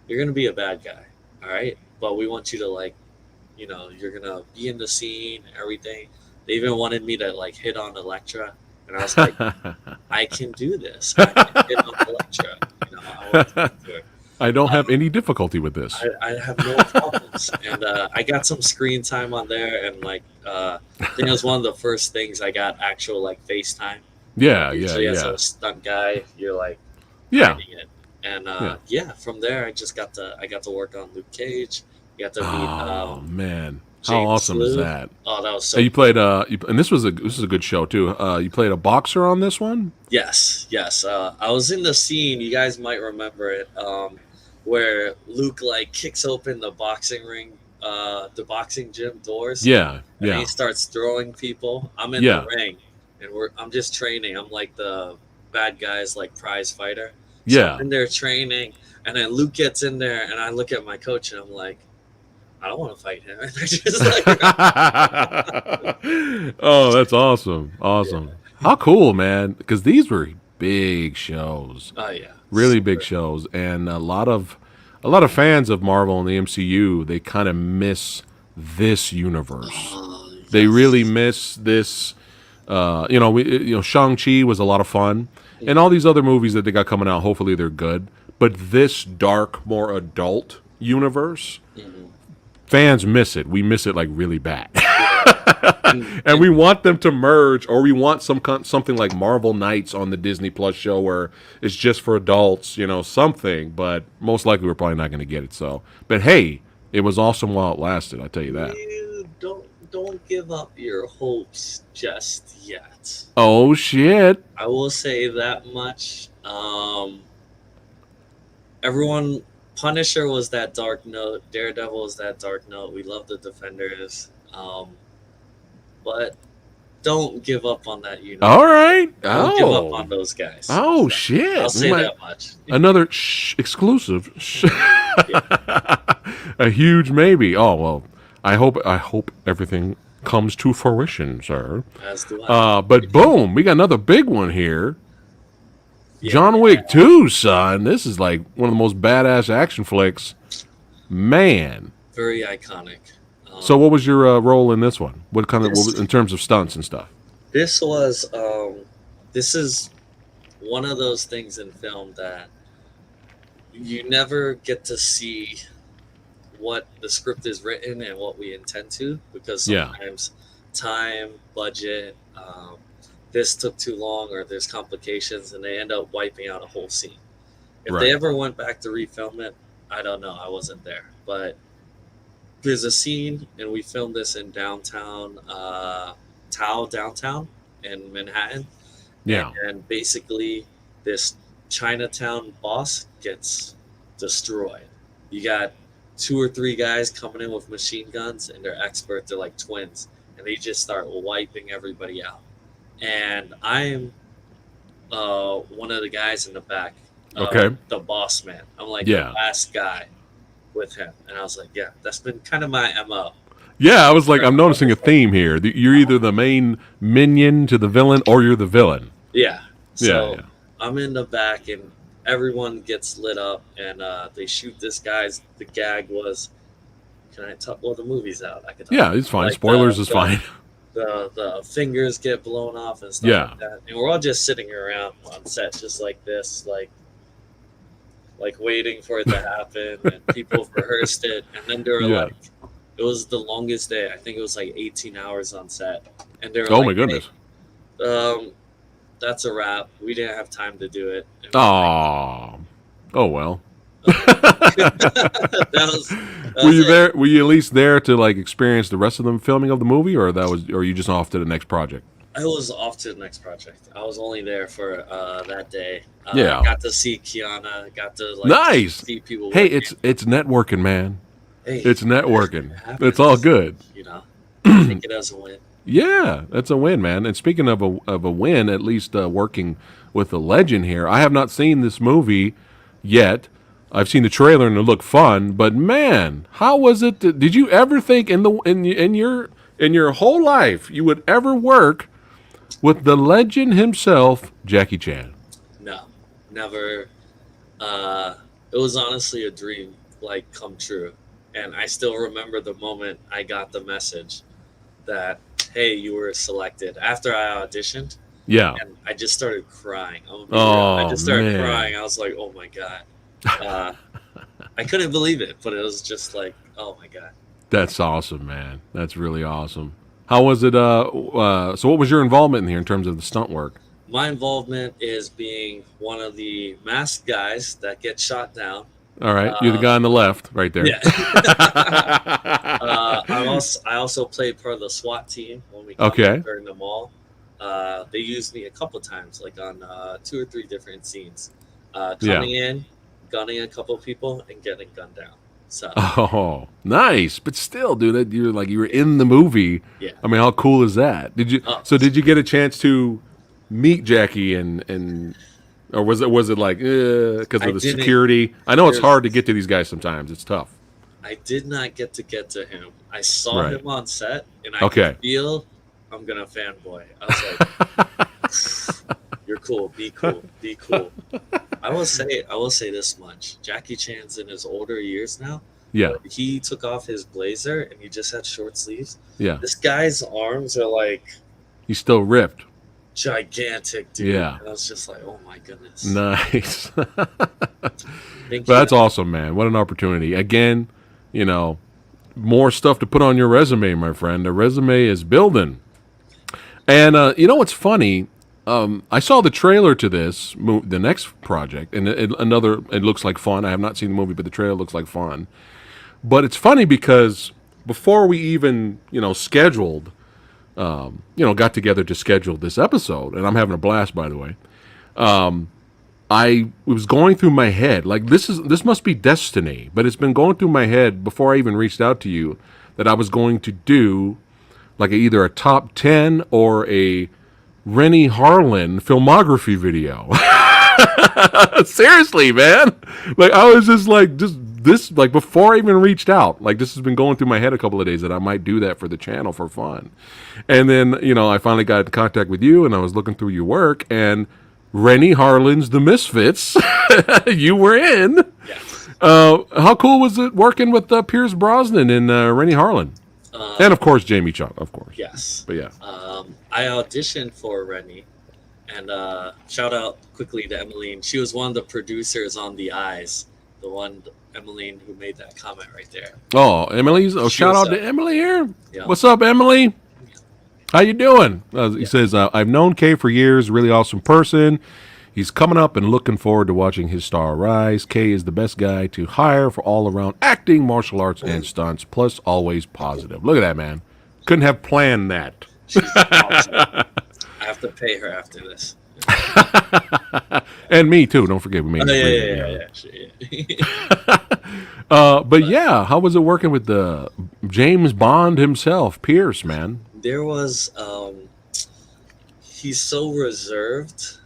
you're gonna be a bad guy, all right? But we want you to like, you're gonna be in the scene, everything." They even wanted me to like hit on Elektra, and I was like, I can do this. I can get on Electra. I want to do it. I don't have any difficulty with this. I have no problems, and I got some screen time on there, and I think it was one of the first things I got actual like FaceTime. Yeah, yeah, Usually, as yeah, a stunt guy, you're like yeah, hiding it, and yeah. yeah, from there I got to work on Luke Cage. Got to meet Oh man, how James awesome is Liu. that? Oh, that was And so you played and this is a good show too. You played a boxer on this one. yes, yes. I was in the scene. You guys might remember it, where Luke like kicks open the boxing ring, the boxing gym doors, Yeah, and then he yeah, starts throwing people. I'm in the yeah, ring, and I'm just training. I'm like the bad guy's like prize fighter. So I'm yeah. in there training, and then Luke gets in there, and I look at my coach, and I'm like, I don't want to fight him. And I just like, Oh, that's awesome, yeah. awesome. How cool, man! Because these were big shows, Oh yeah, really big super. shows, and a lot of fans of Marvel and the MCU. They kind of miss this universe. Oh They really yes. miss this. Shang-Chi was a lot of fun, and all Mhm, these other movies that they got coming out. Hopefully, they're good. But this dark, more adult universe, mhm. fans miss it. We miss it like really bad, Yeah, and and we want them to merge, or we want something like Marvel Knights on the Disney Plus show where it's just for adults. Something. But most likely, we're probably not going to get it. So, but hey, it was awesome while it lasted. I tell you that. you don't give up your hopes just yet. Oh shit! I will say that much. Everyone, Punisher was that dark note. Daredevil was that dark note. We love the Defenders, but don't give up on that universe. All right. Don't give up on Oh. those guys. Oh I'll shit! We say might that much. another exclusive. Yeah, A huge maybe. Oh well. I hope everything comes to fruition, sir. as do I. But boom, we got another big one here. Yeah, John Wick 2, son. This is like one of the most badass action flicks. Man. very iconic. So Um, what was your role in this one? What was, this in terms of stunts and stuff? this was this is one of those things in film that you never get to see what the script is written and what we intend to, because Yeah. sometimes time, budget, this took too long, or there's complications, and they end up wiping out a whole scene. If they Right. ever went back to refilm it, I don't know. I wasn't there, but there's a scene, and we filmed this in downtown, downtown in Manhattan, Yeah. and basically this Chinatown boss gets destroyed. You got two or three guys coming in with machine guns, and they're experts. They're like twins, and they just start wiping everybody out. And I'm one of the guys in the back, Okay. the boss man. I'm like the Yeah. last guy with him, and I was like, yeah, that's been kind of my mo. Yeah, I was like, I'm noticing a theme here. You're either the main minion to the villain, or you're the villain. Yeah. Yeah, So yeah, I'm in the back, and everyone gets lit up, and they shoot this guy's. The gag was, can I talk? Well, the movie's out. I can talk. yeah. It's fine. Like Spoilers is fine. the fingers get blown off and stuff Yeah, like that, and we're all just sitting around on set, just like this, like waiting for it to happen, and people have rehearsed it, and then they were yeah. like, it was the longest day. I think it was like 18 hours on set, and they were Oh like, my hey, goodness. that's a wrap. We didn't have time to do it. And we're like, Oh. Oh well. that was that Were was you it. there? Were you at least there to like experience the rest of the filming of the movie, or are you just off to the next project? I was off to the next project. I was only there for that day. Yeah. Got to see Kiana. Got to like Nice. see people Hey, working. it's networking, man. Hey, It's it networking. It's all happens. good. You know, I take it as a win. Yeah, that's a win, man. And speaking of a win, at least working with the legend here, I have not seen this movie yet. I've seen the trailer and it looked fun, but man, how was it? Did you ever think in your whole life you would ever work with the legend himself, Jackie Chan? No, never. It was honestly a dream, like come true, and I still remember the moment I got the message that, hey, you were selected. After I auditioned, Yeah. and I just started crying. I'm gonna be real. I Oh just started man. crying. I was like, oh my god. Uh, I couldn't believe it, but it was just like, oh my god. That's awesome, man. That's really awesome. How was it? So what was your involvement in here in terms of the stunt work? My involvement is being one of the masked guys that get shot down. All right, you're the Uh, guy on the left, right there. yeah. I also played part of the SWAT team when we caught them Okay. during the mall. They used me a couple times, like on 2 or 3 different scenes, Yeah. coming in, gunning a couple people, and getting gunned down. So Oh, nice. But still, dude, you're like you were in the movie. yeah, I mean, how cool is that? Did you? oh, So did you get a chance to meet Jackie and or was it like because I of the didn't. security? I know it's hard to There's, get to these guys sometimes. It's tough. I did not get to him. I saw Right. him on set, and I could Okay. feel I'm gonna fanboy. I was like, "You're cool. Be cool. Be cool." I will say this much: Jackie Chan's in his older years now. Yeah. He took off his blazer and he just had short sleeves. Yeah. This guy's arms are like He's still ripped. gigantic, dude. Yeah. And I was just like, oh my goodness. Nice. Thank But you. that's awesome, man. What an opportunity. Again, you know, more stuff to put on your resume, my friend. The resume is building. And you know what's funny? I saw the trailer to the next project, and it looks like fun. I have not seen the movie, but the trailer looks like fun. But it's funny because before we even, scheduled, got together to schedule this episode, and I'm having a blast, by the way. I was going through my head like this must be destiny, but it's been going through my head before I even reached out to you that I was going to do like either a top 10 or a Rennie Harlan filmography video. Seriously, man. Like I was just like just this like before I even reached out. Like this has been going through my head a couple of days that I might do that for the channel for fun. And then, I finally got in contact with you and I was looking through your work and Rennie Harlan's The Misfits you were in. Yes. How cool was it working with Pierce Brosnan and Rennie Harlan? And of course Jamie Chung, of course. Yes. But yeah. I auditioned for Rennie, and shout out quickly to Emmeline. She was one of the producers on The Eyes, the one Emmeline who made that comment right there. Oh, Emily's. Oh, She shout was, out to Emily here. yeah. What's up, Emily? How you doing? He Yeah. says, I've known Kay for years. Really awesome person. He's coming up and looking forward to watching his star rise. Kay is the best guy to hire for all around acting, martial arts, and stunts. Plus, always positive. Look at that, man. Couldn't have planned that. She's awesome. I have to pay her after this. And me too. Don't forget we made Oh, it free. yeah. But yeah, how was it working with the James Bond himself, Pierce, man? There was he's so reserved.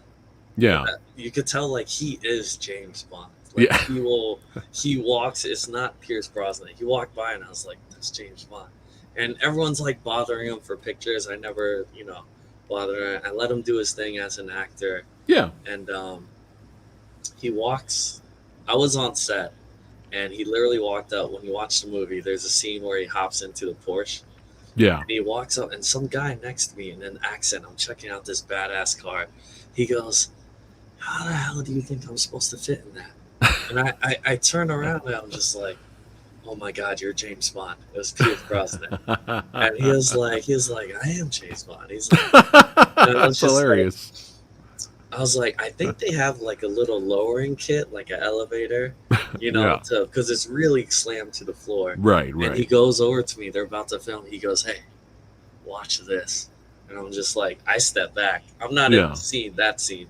Yeah. You could tell like he is James Bond. Like Yeah. he walks, it's not Pierce Brosnan. He walked by and I was like, that's James Bond. And everyone's like bothering him for pictures. I never, bother him. I let him do his thing as an actor. Yeah. And he walks. I was on set and he literally walked out. When you watch the movie, there's a scene where he hops into the Porsche. Yeah. And he walks up, and some guy next to me in an accent, I'm checking out this badass car. He goes, how the hell do you think I'm supposed to fit in that? And I turn around and I'm just like, oh my God, you're James Bond. It was Pierce Brosnan. And he was like, I am James Bond. He's like, and I was That's just hilarious. I was like, I think they have like a little lowering kit, like an elevator, Yeah. because it's really slammed to the floor. Right, And he right. goes over to me. They're about to film. He goes, hey, watch this. And I'm just like, I step back. I'm not in Yeah. the scene, that scene.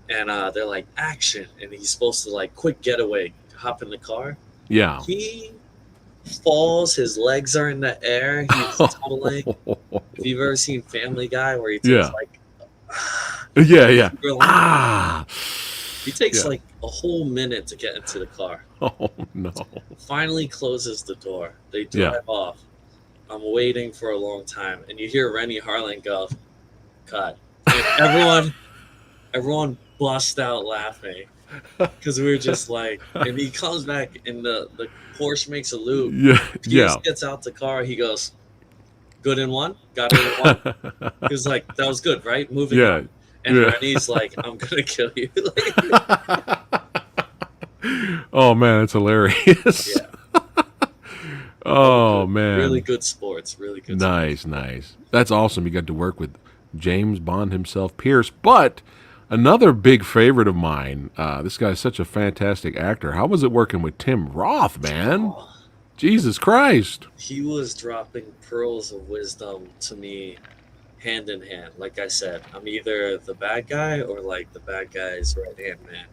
And they're like, action. And he's supposed to like, quick getaway, hop in the car. Yeah. He falls. His legs are in the air. He's tumbling. If you've ever seen Family Guy where he takes Yeah. like, Yeah. really- Ah. he takes Yeah. like a whole minute to get into the car. Oh no. Finally closes the door. They Yeah. drive off. I'm waiting for a long time, and you hear Rennie Harlan go, "Cut!" And everyone bust out laughing because we were just like. And he comes back, and the Porsche makes a loop. Yeah. Pierce Yeah. gets out the car. He goes, "Good in one, got it in one." He was like, "That was good, right? Moving Yeah. on." And Yeah. Rennie's like, I'm gonna kill you. Like, Oh man, it's hilarious. yeah, Oh really man. good sports, really good sports. Nice, nice. That's awesome. You got to work with James Bond himself, Pierce. But another big favorite of mine. This guy's such a fantastic actor. How was it working with Tim Roth, man? Oh, Jesus Christ. he was dropping pearls of wisdom to me hand in hand. Like I said, I'm either the bad guy or like the bad guy's right hand man.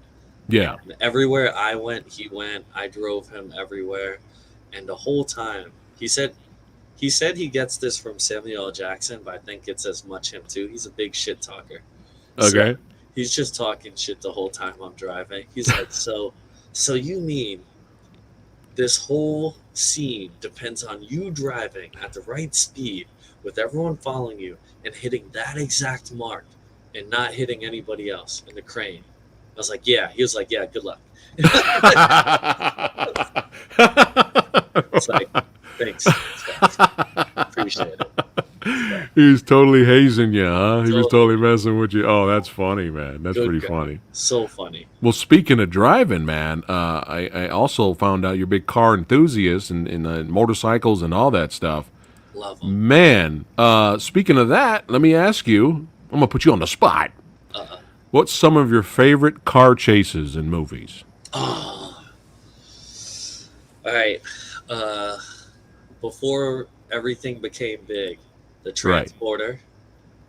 Yeah. And everywhere I went, he went. I drove him everywhere, and the whole time he said he gets this from Samuel L. Jackson, but I think it's as much him too. He's a big shit talker, so Okay. he's just talking shit the whole time I'm driving. He's like, so you mean this whole scene depends on you driving at the right speed with everyone following you and hitting that exact mark and not hitting anybody else in the crane. I was like, yeah. He was like, yeah, good luck. It's like, thanks. Appreciate it. So, He's totally hazing you, huh? He was totally totally messing with you. Oh, that's funny, man. That's good pretty guy. funny. So funny. Well, speaking of driving, man, I also found out you're a big car enthusiast and motorcycles and all that stuff. Love him. Man, speaking of that, let me ask you. I'm gonna put you on the spot. Uh, What's some of your favorite car chases in movies? oh, all right. Uh, before everything became big, the Right. Transporter.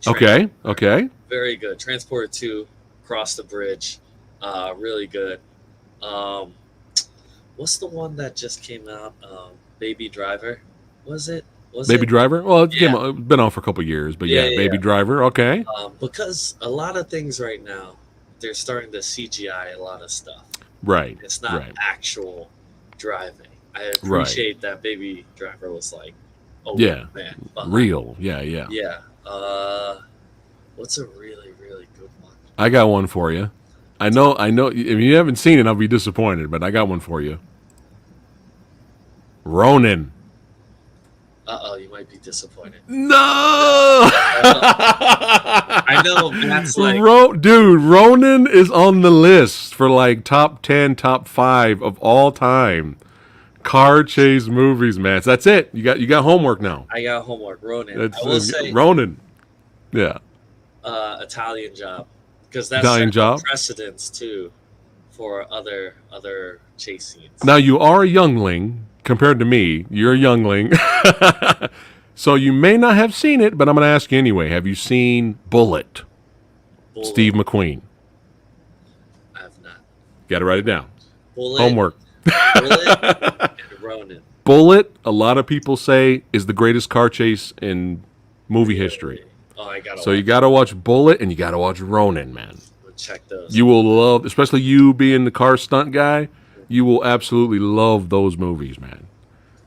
Okay. Okay. Very good. Transporter 2, Cross the Bridge. Really good. Um, what's the one that just came out? Baby Driver. Was it? Was Baby it? Driver. Well, Yeah. it's been on for a couple years, but Yeah, yeah, yeah, Baby yeah. Driver. Okay. Because a lot of things right now, they're starting to CGI a lot of stuff. Right. It's not Right. actual driving. I Right. appreciate that Baby Driver was like, oh Yeah. man, but like, Real. Yeah. Yeah. yeah. What's a really really good one? I got one for you. I know. I know. If you haven't seen it, I'll be disappointed. But I got one for you. Ronin. You might be disappointed. No. I know Matt's like, Dude, Ronin is on the list for like top 10, top 5 of all time car chase movies, man. So that's it. You got homework now. I got homework. Ronin. That's I will say Ronin. Yeah. Italian Job, because that's Italian Job. precedence too for other chase scenes. Now you are a youngling compared to me. You're a youngling. So you may not have seen it, but I'm going to ask you anyway. Have you seen Bullet? Bullet, Steve McQueen. I have not. Got to write it down. Bullet, Homework. Bullet, and Ronin. Bullet, a lot of people say, is the greatest car chase in movie history. Oh, I gotta. So you got to watch Bullet and you got to watch Ronin, man. check those. You will love, especially you being the car stunt guy, you will absolutely love those movies, man.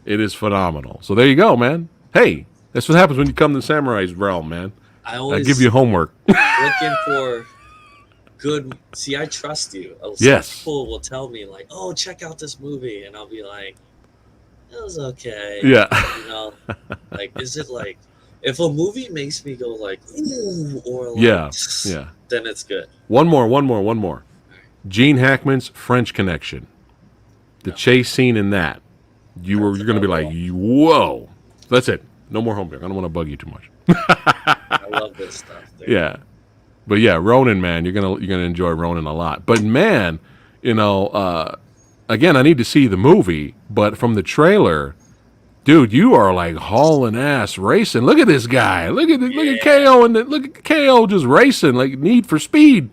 It is phenomenal. So there you go, man. Hey, that's what happens when you come to the Samurai's realm, man. I I always give you homework. looking for good. See, I trust you. Some Yes. people will tell me like, "Oh, check out this movie," and I'll be like, "It was okay." Yeah. You know, like, is it like if a movie makes me go like, "Ooh," or like, Yeah. Yeah. then it's good. One more. Gene Hackman's French Connection. The chase scene in that. You're going to be like, whoa. That's it. No more homework. I don't want to bug you too much. I love this stuff. Dude. Yeah. But yeah, Ronin, man, you're gonna enjoy Ronin a lot. But man, again, I need to see the movie, but from the trailer, dude, you are like hauling ass racing. Look at this guy. Look at KO and look at KO just racing like Need for Speed,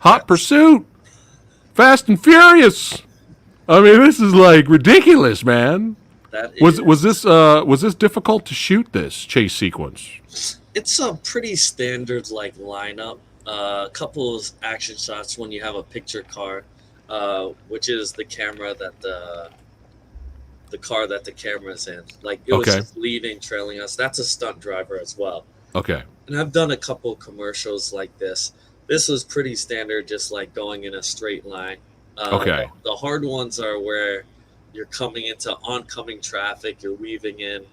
Hot Pursuit, Fast and Furious. I mean, this is like ridiculous, man. That Was this difficult to shoot this chase sequence? It's a pretty standard like lineup. A couple of action shots when you have a picture car, which is the camera that the car that the camera's in. Like it was Okay. just leading, trailing us. That's a stunt driver as well. Okay. And I've done a couple commercials like this. This was pretty standard, just like going in a straight line. Okay. The hard ones are where you're coming into oncoming traffic, you're weaving in.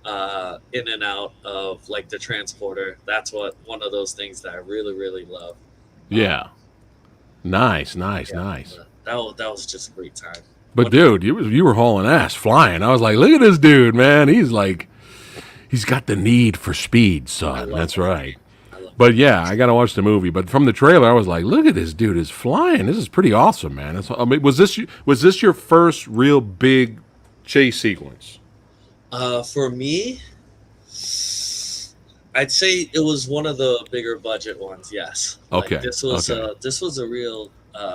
in and out of like the transporter. That's what one of those things that I really love. Um, Yeah. Nice, nice, yeah, nice. that was just a great time. But dude, you were hauling ass flying. I was like, look at this dude, man. He's got the need for speed, I son. love That's that right. game. I love But that game. yeah, I gotta watch the movie. But from the trailer, I was like, look at this dude is flying. This is pretty awesome, man. I mean, was this your first real big chase sequence? For me, I'd say it was one of the bigger budget ones. Yes, like Okay, okay, this was a real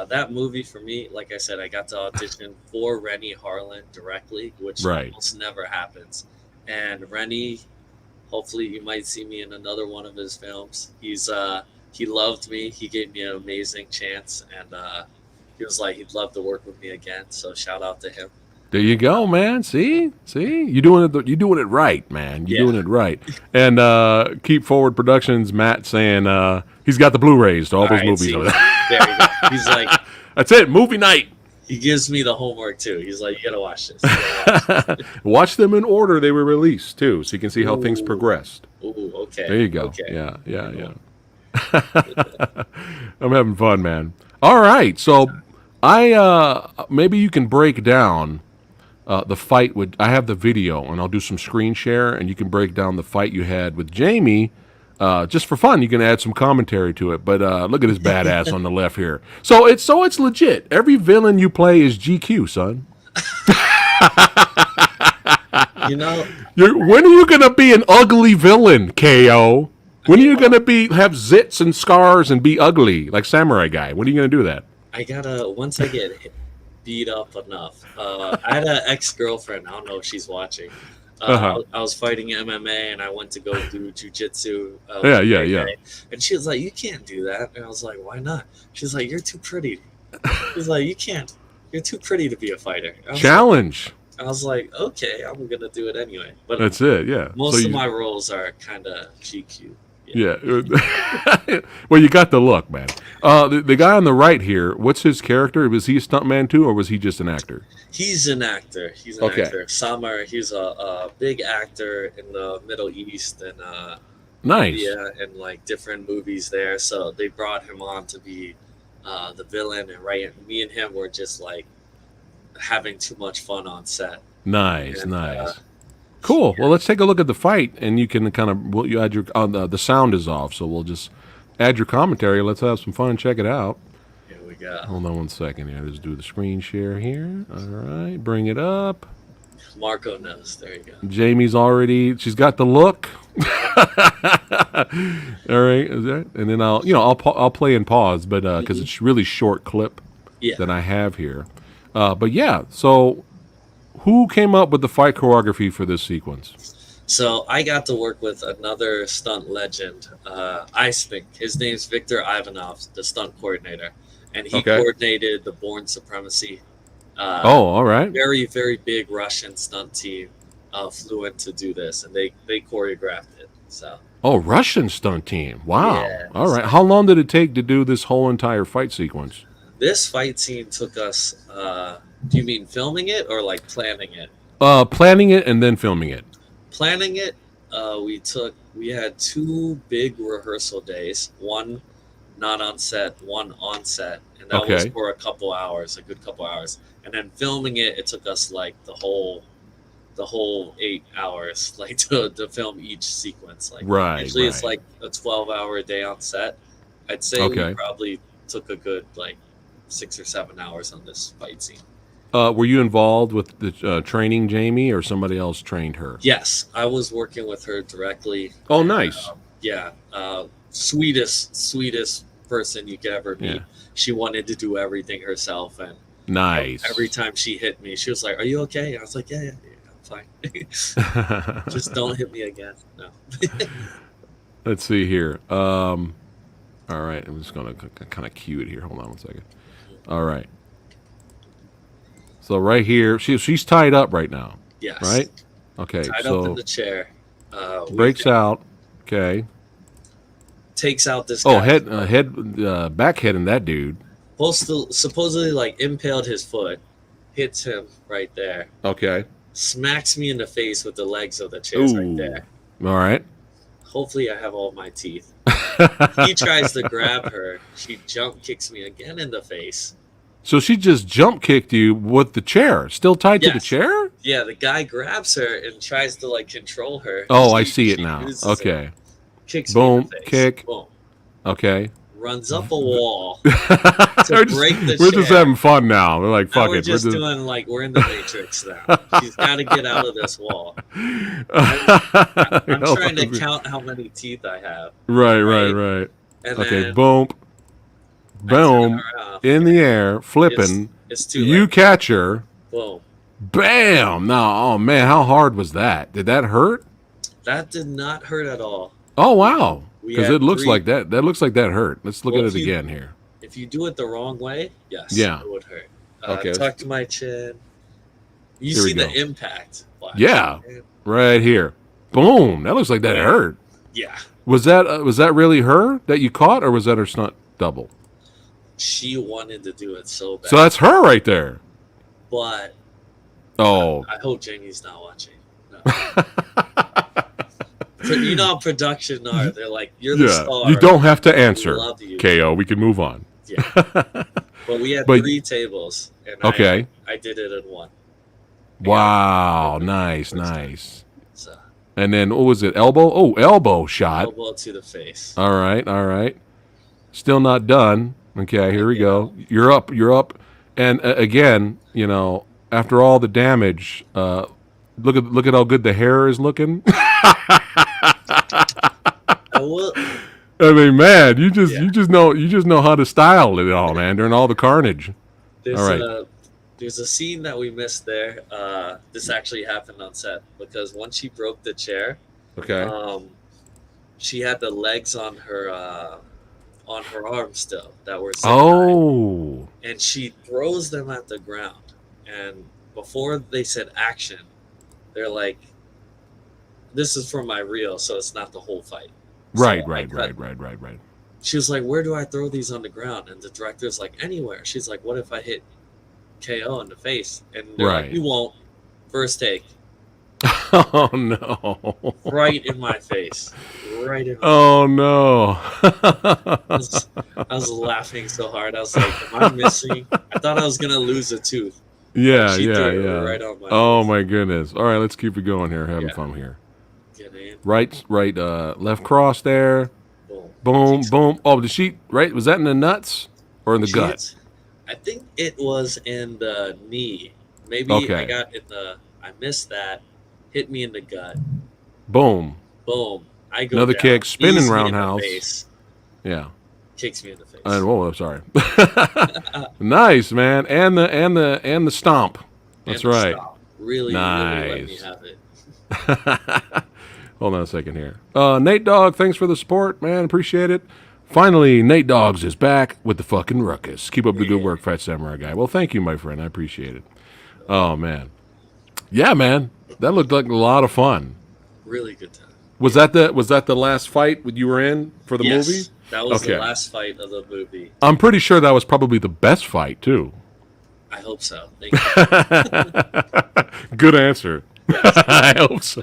that movie for me. Like I said, I got to audition for Rennie Harlan directly, which right. almost never happens. And Rennie, hopefully, you might see me in another one of his films. He loved me. He gave me an amazing chance, and he was like he'd love to work with me again. So shout out to him. There you go, man. See, you doing it right, man. You're Yeah. doing it right. And Keep Forward Productions, Matt saying he's got the Blu-rays to all All those right. movies See, over there you go. He's like That's it, movie night. he gives me the homework too. He's like, you gotta watch this. You gotta watch Watch them in order they were released too, so you can see how things Ooh, progressed. ooh, There okay, you go. okay. Yeah, yeah, You know, yeah. I'm having fun, man. All right, so I maybe you can break down the fight with. I have the video, and I'll do some screen share, and you can break down the fight you had with Jamie. Just for fun, you can add some commentary to it. But look at this badass on the left here. So it's legit. Every villain you play is GQ, son. you know, When are you gonna be an ugly villain, KO? When are you gonna have zits and scars and be ugly like Samurai Guy? When are you gonna do that? I gotta once I get beat up enough. I had an ex girlfriend. I don't know if she's watching. Uh huh. I was fighting MMA and I went to go do jujitsu Yeah, with yeah, Ray yeah. Ray. And she was like, "You can't do that." And I was like, "Why not?" She's like, "You're too pretty." She's like, "You can't. You're too pretty to be a fighter." Challenge. I was like, "Okay, I'm gonna do it anyway." But That's it. Yeah. So most of you. my roles are kind of GQ. Yeah. Yeah. Well, you got the look, man. The guy on the right here. What's his character? Was he a stuntman too, or was he just an actor? He's an actor. He's an Okay. actor. Samar, he's a big actor in the Middle East and Nice. India and like different movies there. So they brought him on to be the villain, and right, and me and him were just like having too much fun on set. Nice. And Nice. Cool. Well, let's take a look at the fight, and you can kind of you add your the sound is off, so we'll just add your commentary. Let's have some fun. Check it out. here we go. Hold on one second here. Just do the screen share here. All right, bring it up. Marco knows. There you go. Jamie's already. She's got the look. All right, is that? And then I'll play and pause, but because it's really short clip Yeah. that I have here. But yeah, so who came up with the fight choreography for this sequence? So I got to work with another stunt legend, I think. His name's Victor Ivanov, the stunt coordinator. And he Okay. coordinated the Born Supremacy. Oh, all right. Very big Russian stunt team flew in to do this, and they choreographed it. So Oh, Russian stunt team. Wow. yeah, All right. How long did it take to do this whole entire fight sequence? this fight scene took us. Do you mean filming it or like planning it? Planning it and then filming it. Planning it, we had 2 big rehearsal days. One not on set, one on set, and that was Okay. for a good couple hours. And then filming it, it took us like the whole 8 hours, like to film each sequence. Like Right. usually it's Right. like a 12-hour day on set. I'd say Okay. we probably took a good like 6 or 7 hours on this fight scene. Were you involved with the training Jamie, or somebody else trained her? Yes, I was working with her directly. Oh, And, nice. yeah, sweetest person you could ever meet. Yeah. She wanted to do everything herself, and Nice. every time she hit me, she was like, "Are you okay?" And I was like, "Yeah, I'm fine. Just don't hit me again." No. Let's see here. All right. I'm just gonna kind of cue it here. Hold on one second. All right. So right here, she's tied up right now, Yes. right? Okay. Tied up in So the chair. breaks out. Okay. Takes out this Oh, guy. backheading that dude. Supposedly like impaled his foot, hits him right there, Okay. smacks me in the face with the legs of the chairs right Ooh. there. All right. Hopefully, I have all my teeth. He tries to grab her. She jump kicks me again in the face. So she just jump kicked you with the chair, still tied to the Yes. chair? Yeah, the guy grabs her and tries to like control her. Oh, I see it now. Uses it, Okay. kicks me in Boom, the face. kick. Boom. Okay. Runs up a wall we're to just, break the we're just chair. having fun now. We're like, Now fuck we're it. just we're doing like we're in the Matrix now. She's got to get out of this wall. I'm trying to count how many teeth I have. Right. And Okay, then boom, I turn boom, around. in the air, flipping. It's too You late. catch her. Boom. Bam! No, oh man, how hard was that? Did that hurt? That did not hurt at all. Oh wow! We Because had it looks 3 like that. That looks like that hurt. Let's look Well, at if it you- again here. If you do it the wrong way, yes, Yeah. it would hurt. Okay. Tuck to my chin. You Here we see the go. impact. Watch. Yeah. Right here. Boom! That looks like that hurt. Yeah. Was that really her that you caught, or was that her stunt double? She wanted to do it so bad. So that's her right there. But Oh. I hope Jamie's not watching. No. You know how production are. They're like, you're the Yeah. star. You don't have to answer. We love you. KO. We can move on. Yeah. But we had But- 3 tables. And Okay. I did it in one. Wow. Nice. Nice. So, And then what was it? Elbow? Oh, elbow shot. elbow to the face. All right. Still not done. Okay, here we go. You're up. And again, you know, after all the damage, look at how good the hair is looking. I will, I mean, man, you just know how to style it all, man. During all the carnage. there's All right. there's a scene that we missed there. This actually happened on set because once she broke the chair, Okay. she had the legs on her arms still that were Oh. and she throws them at the ground. And before they said action, they're like, "This is for my reel, so it's not the whole fight." So Right. I cut- Right. She was like, "Where do I throw these on the ground?" And the director's like, "Anywhere." She's like, "What if I hit KO in the face?" And they're Right. like, "You won't." First take, Oh no. right in my face, right in. Oh no. I was laughing so hard. I was like, "Am I missing?" I thought I was gonna lose a tooth. Yeah. She threw it right on my Oh face. my goodness. All right, let's keep it going here. Having Yeah. fun here. Get in. Right, left cross there. Boom. Boom. Oh, did she, right? Was that in the nuts or in the She gut? hits- I think it was in the knee. Maybe Okay. I missed that. Hit me in the gut. Boom. Boom. I go Another down, kick, spinning knees me in the roundhouse. face, Yeah. kicks me in the face. And whoa, I'm sorry. Nice, man. And the stomp. That's And the right. stop. Really let me Nice. have it. Hold on a second here. Nate Dogg, thanks for the support, man. Appreciate it. Finally, Nate Doggs is back with the fucking ruckus. Keep up the good work, Fat Samurai Guy. Well, thank you, my friend. I appreciate it. Oh, man. Yeah, man. That looked like a lot of fun. Really good time. Was that the last fight you were in for the Yes, movie? that was Okay. the last fight of the movie. I'm pretty sure that was probably the best fight, too. I hope so. Thank you. Good answer. I hope so.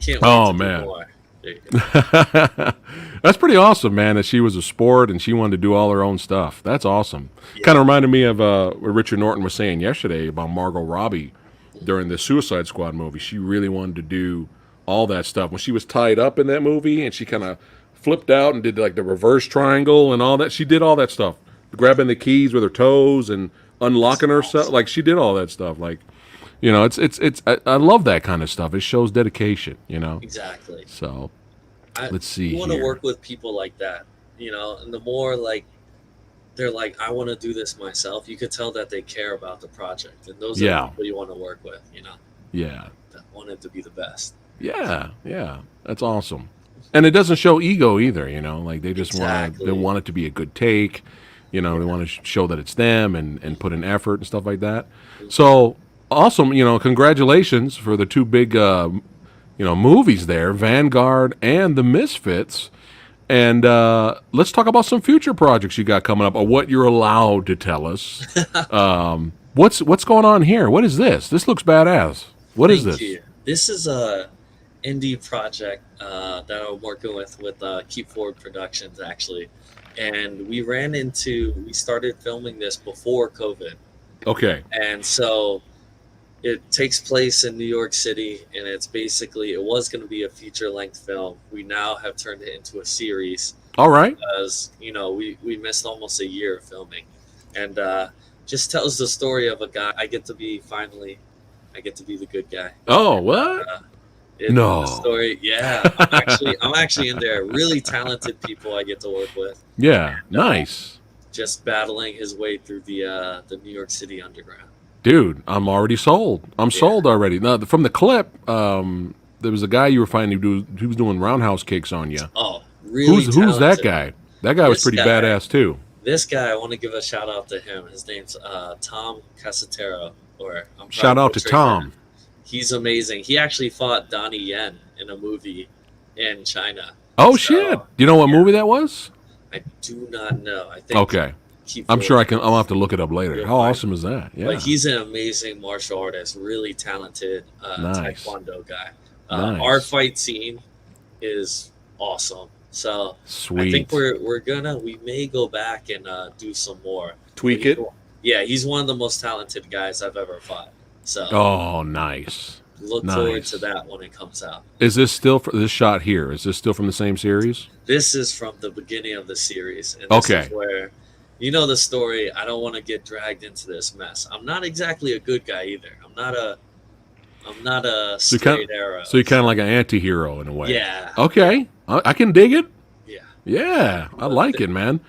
Can't wait Oh, to do man. more. There you go. That's pretty awesome, man, that she was a sport and she wanted to do all her own stuff. That's awesome. Yeah. Kind of reminded me of what Richard Norton was saying yesterday about Margot Robbie during the Suicide Squad movie. She really wanted to do all that stuff. When she was tied up in that movie and she kind of flipped out and did like the reverse triangle and all that, she did all that stuff. Grabbing the keys with her toes and unlocking herself. Like, she did all that stuff. Like, you know, I love that kind of stuff. It shows dedication, you know? Exactly. So, let's see You want to here. work with people like that, you know, and the more like they're like, I want to do this myself, you could tell that they care about the project. And those are Yeah. the people you want to work with, you know, Yeah. that want it to be the best. Yeah, that's awesome. And it doesn't show ego either, you know. Like they just Exactly. want it to be a good take, you know. They want to show that it's them and put in effort and stuff like that. So awesome, you know. Congratulations for the two big, movies there, Vanguard and The Misfits. And let's talk about some future projects you got coming up, or what you're allowed to tell us. What's going on here? What is this? This looks badass. What is Thank this? you. This is a indie project that I'm working with Keep Forward Productions actually, and we started filming this before COVID, Okay. and so it takes place in New York City, and it was going to be a feature length film. We now have turned it into a series All right. because we missed almost a year of filming, and just tells the story of a guy. I get to be the good guy. Oh, what? The No. story, yeah. I'm actually in there. Really talented people I get to work with. Yeah. And, Nice. just battling his way through the New York City underground. Dude, I'm already sold. I'm sold already. Now, from the clip, there was a guy you were finding who was doing roundhouse kicks on you. Oh, really? Who's that talented. guy? That guy was This pretty guy- badass too. This guy, I want to give a shout out to him. His name's Tom Casatero. Shout out to Tom. He's amazing. He actually fought Donnie Yen in a movie in China. Oh So, shit! Do you know what movie that was? I do not know. I think. Okay, I'm sure I can. I'll have to look it up later. You'll How find awesome is that? Yeah. But he's an amazing martial artist, really talented Nice. Taekwondo guy. Nice. Our fight scene is awesome. So Sweet. I think we may go back and do some more. Tweak it. Yeah, he's one of the most talented guys I've ever fought. So Oh, nice. look forward nice. to that when it comes out. Is this still for this shot here? Is this still from the same series? This is from the beginning of the series, and this Okay. is where you know the story. I don't want to get dragged into this mess. I'm not exactly a good guy either. I'm not a So you straight arrow. So you're kind of like an anti-hero in a way. Yeah. Okay. I can dig it. Yeah. Yeah, I like it, man.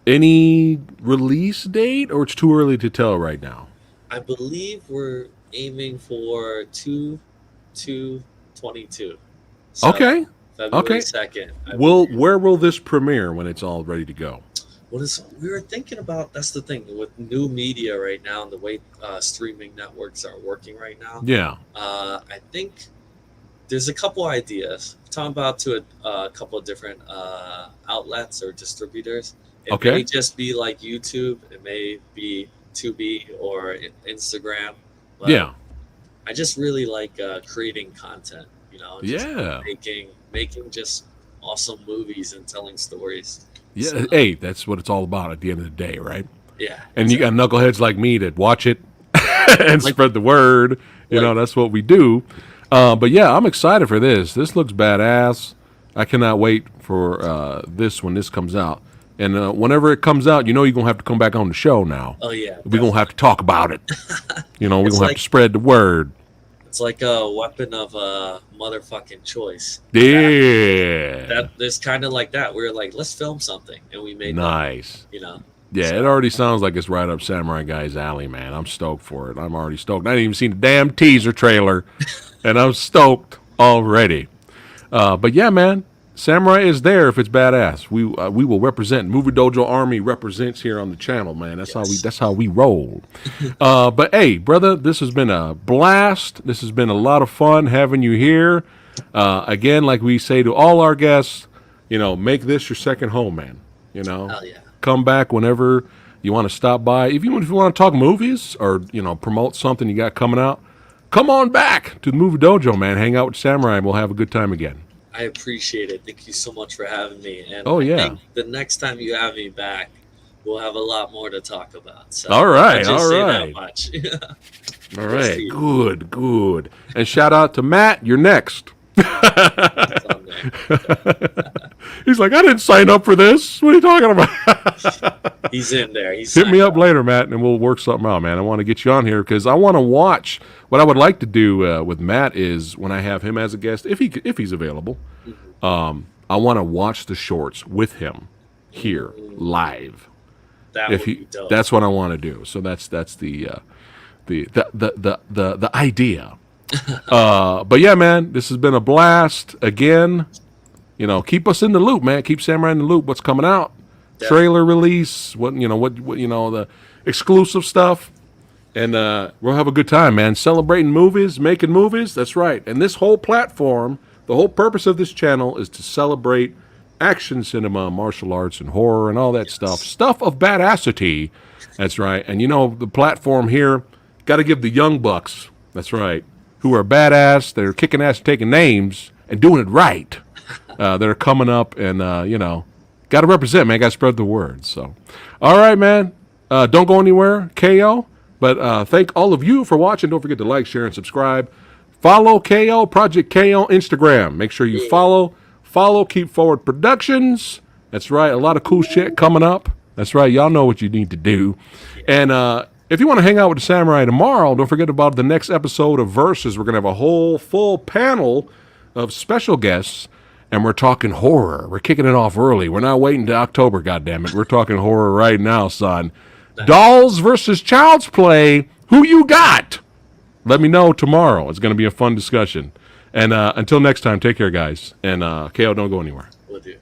Any release date, or it's too early to tell right now? I believe we're aiming for 2/2/22. So Okay. February Okay. 2nd. Where will this premiere when it's all ready to go? We were thinking about, that's the thing with new media right now and the way streaming networks are working right now. Yeah. I think there's a couple ideas. Talking about to a couple of different outlets or distributors. It Okay. may just be like YouTube. It may be Tubi or Instagram. But Yeah. I just really like creating content. Just Yeah. making just awesome movies and telling stories. Yeah. So, Hey, that's what it's all about at the end of the day, right? yeah. And you got knuckleheads like me that watch it and Like- spread the word. That's what we do. But yeah, I'm excited for this. This looks badass. I cannot wait for this when this comes out. And whenever it comes out, you're going to have to come back on the show now. Oh yeah. We're going to have to talk about it. We're going It's to have like- to spread the word. It's like a weapon of motherfucking choice. Yeah. There's kind of like that. We were like, let's film something, and we made Nice. that. Yeah, it already sounds like it's right up Samurai Guy's alley, man. I'm stoked for it. I'm already stoked. I didn't even see the damn teaser trailer, and I'm stoked already. But yeah, man, Samurai is there if it's badass. We will represent. Movie Dojo Army represents here on the channel, man. That's how we roll. But hey, brother, this has been a blast. This has been a lot of fun having you here. Again, like we say to all our guests, make this your second home, man. Hell yeah. Come back whenever you want to stop by. Even if you want to talk movies or promote something you got coming out, come on back to the Movie Dojo, man. Hang out with Samurai, and we'll have a good time again. I appreciate it. Thank you so much for having me. And Oh, yeah. I think the next time you have me back, we'll have a lot more to talk about. So All right, I just all say right. that much. All right, see. good. And shout out to Matt. You're next. It's on there. He's like, I didn't sign up for this. What are you talking about? He's in there. He's Hit me up later, Matt, and we'll work something out, man. I want to get you on here because I want to watch. What I would like to do with Matt is when I have him as a guest, if he's available, I want to watch the shorts with him here live. That If would he, be dope. that's what I want to do. So that's the idea. But yeah, man, this has been a blast again. Keep us in the loop, man. Keep Samurai in the loop. What's coming out? Definitely. Trailer release. What the exclusive stuff, and we'll have a good time, man. Celebrating movies, making movies. That's right. And this whole platform, the whole purpose of this channel is to celebrate action cinema, martial arts, and horror, and all that stuff. Stuff of badassity That's right. And you know, the platform here, got to give the young bucks, that's right, who are badass, they're kicking ass, taking names, and doing it right. That are coming up and, you know, got to represent, man. Got to spread the word. So, all right, man. Don't go anywhere, KO. But thank all of you for watching. Don't forget to like, share, and subscribe. Follow KO, Project KO Instagram. Make sure you follow Keep Forward Productions. That's right. A lot of cool shit coming up. That's right. Y'all know what you need to do. And if you want to hang out with the Samurai tomorrow, don't forget about the next episode of Versus. We're going to have a whole full panel of special guests. And we're talking horror. We're kicking it off early. We're not waiting to October, goddammit. We're talking horror right now, son. Dolls versus Child's Play. Who you got? Let me know tomorrow. It's going to be a fun discussion. And until next time, take care, guys. And KO, don't go anywhere. With you.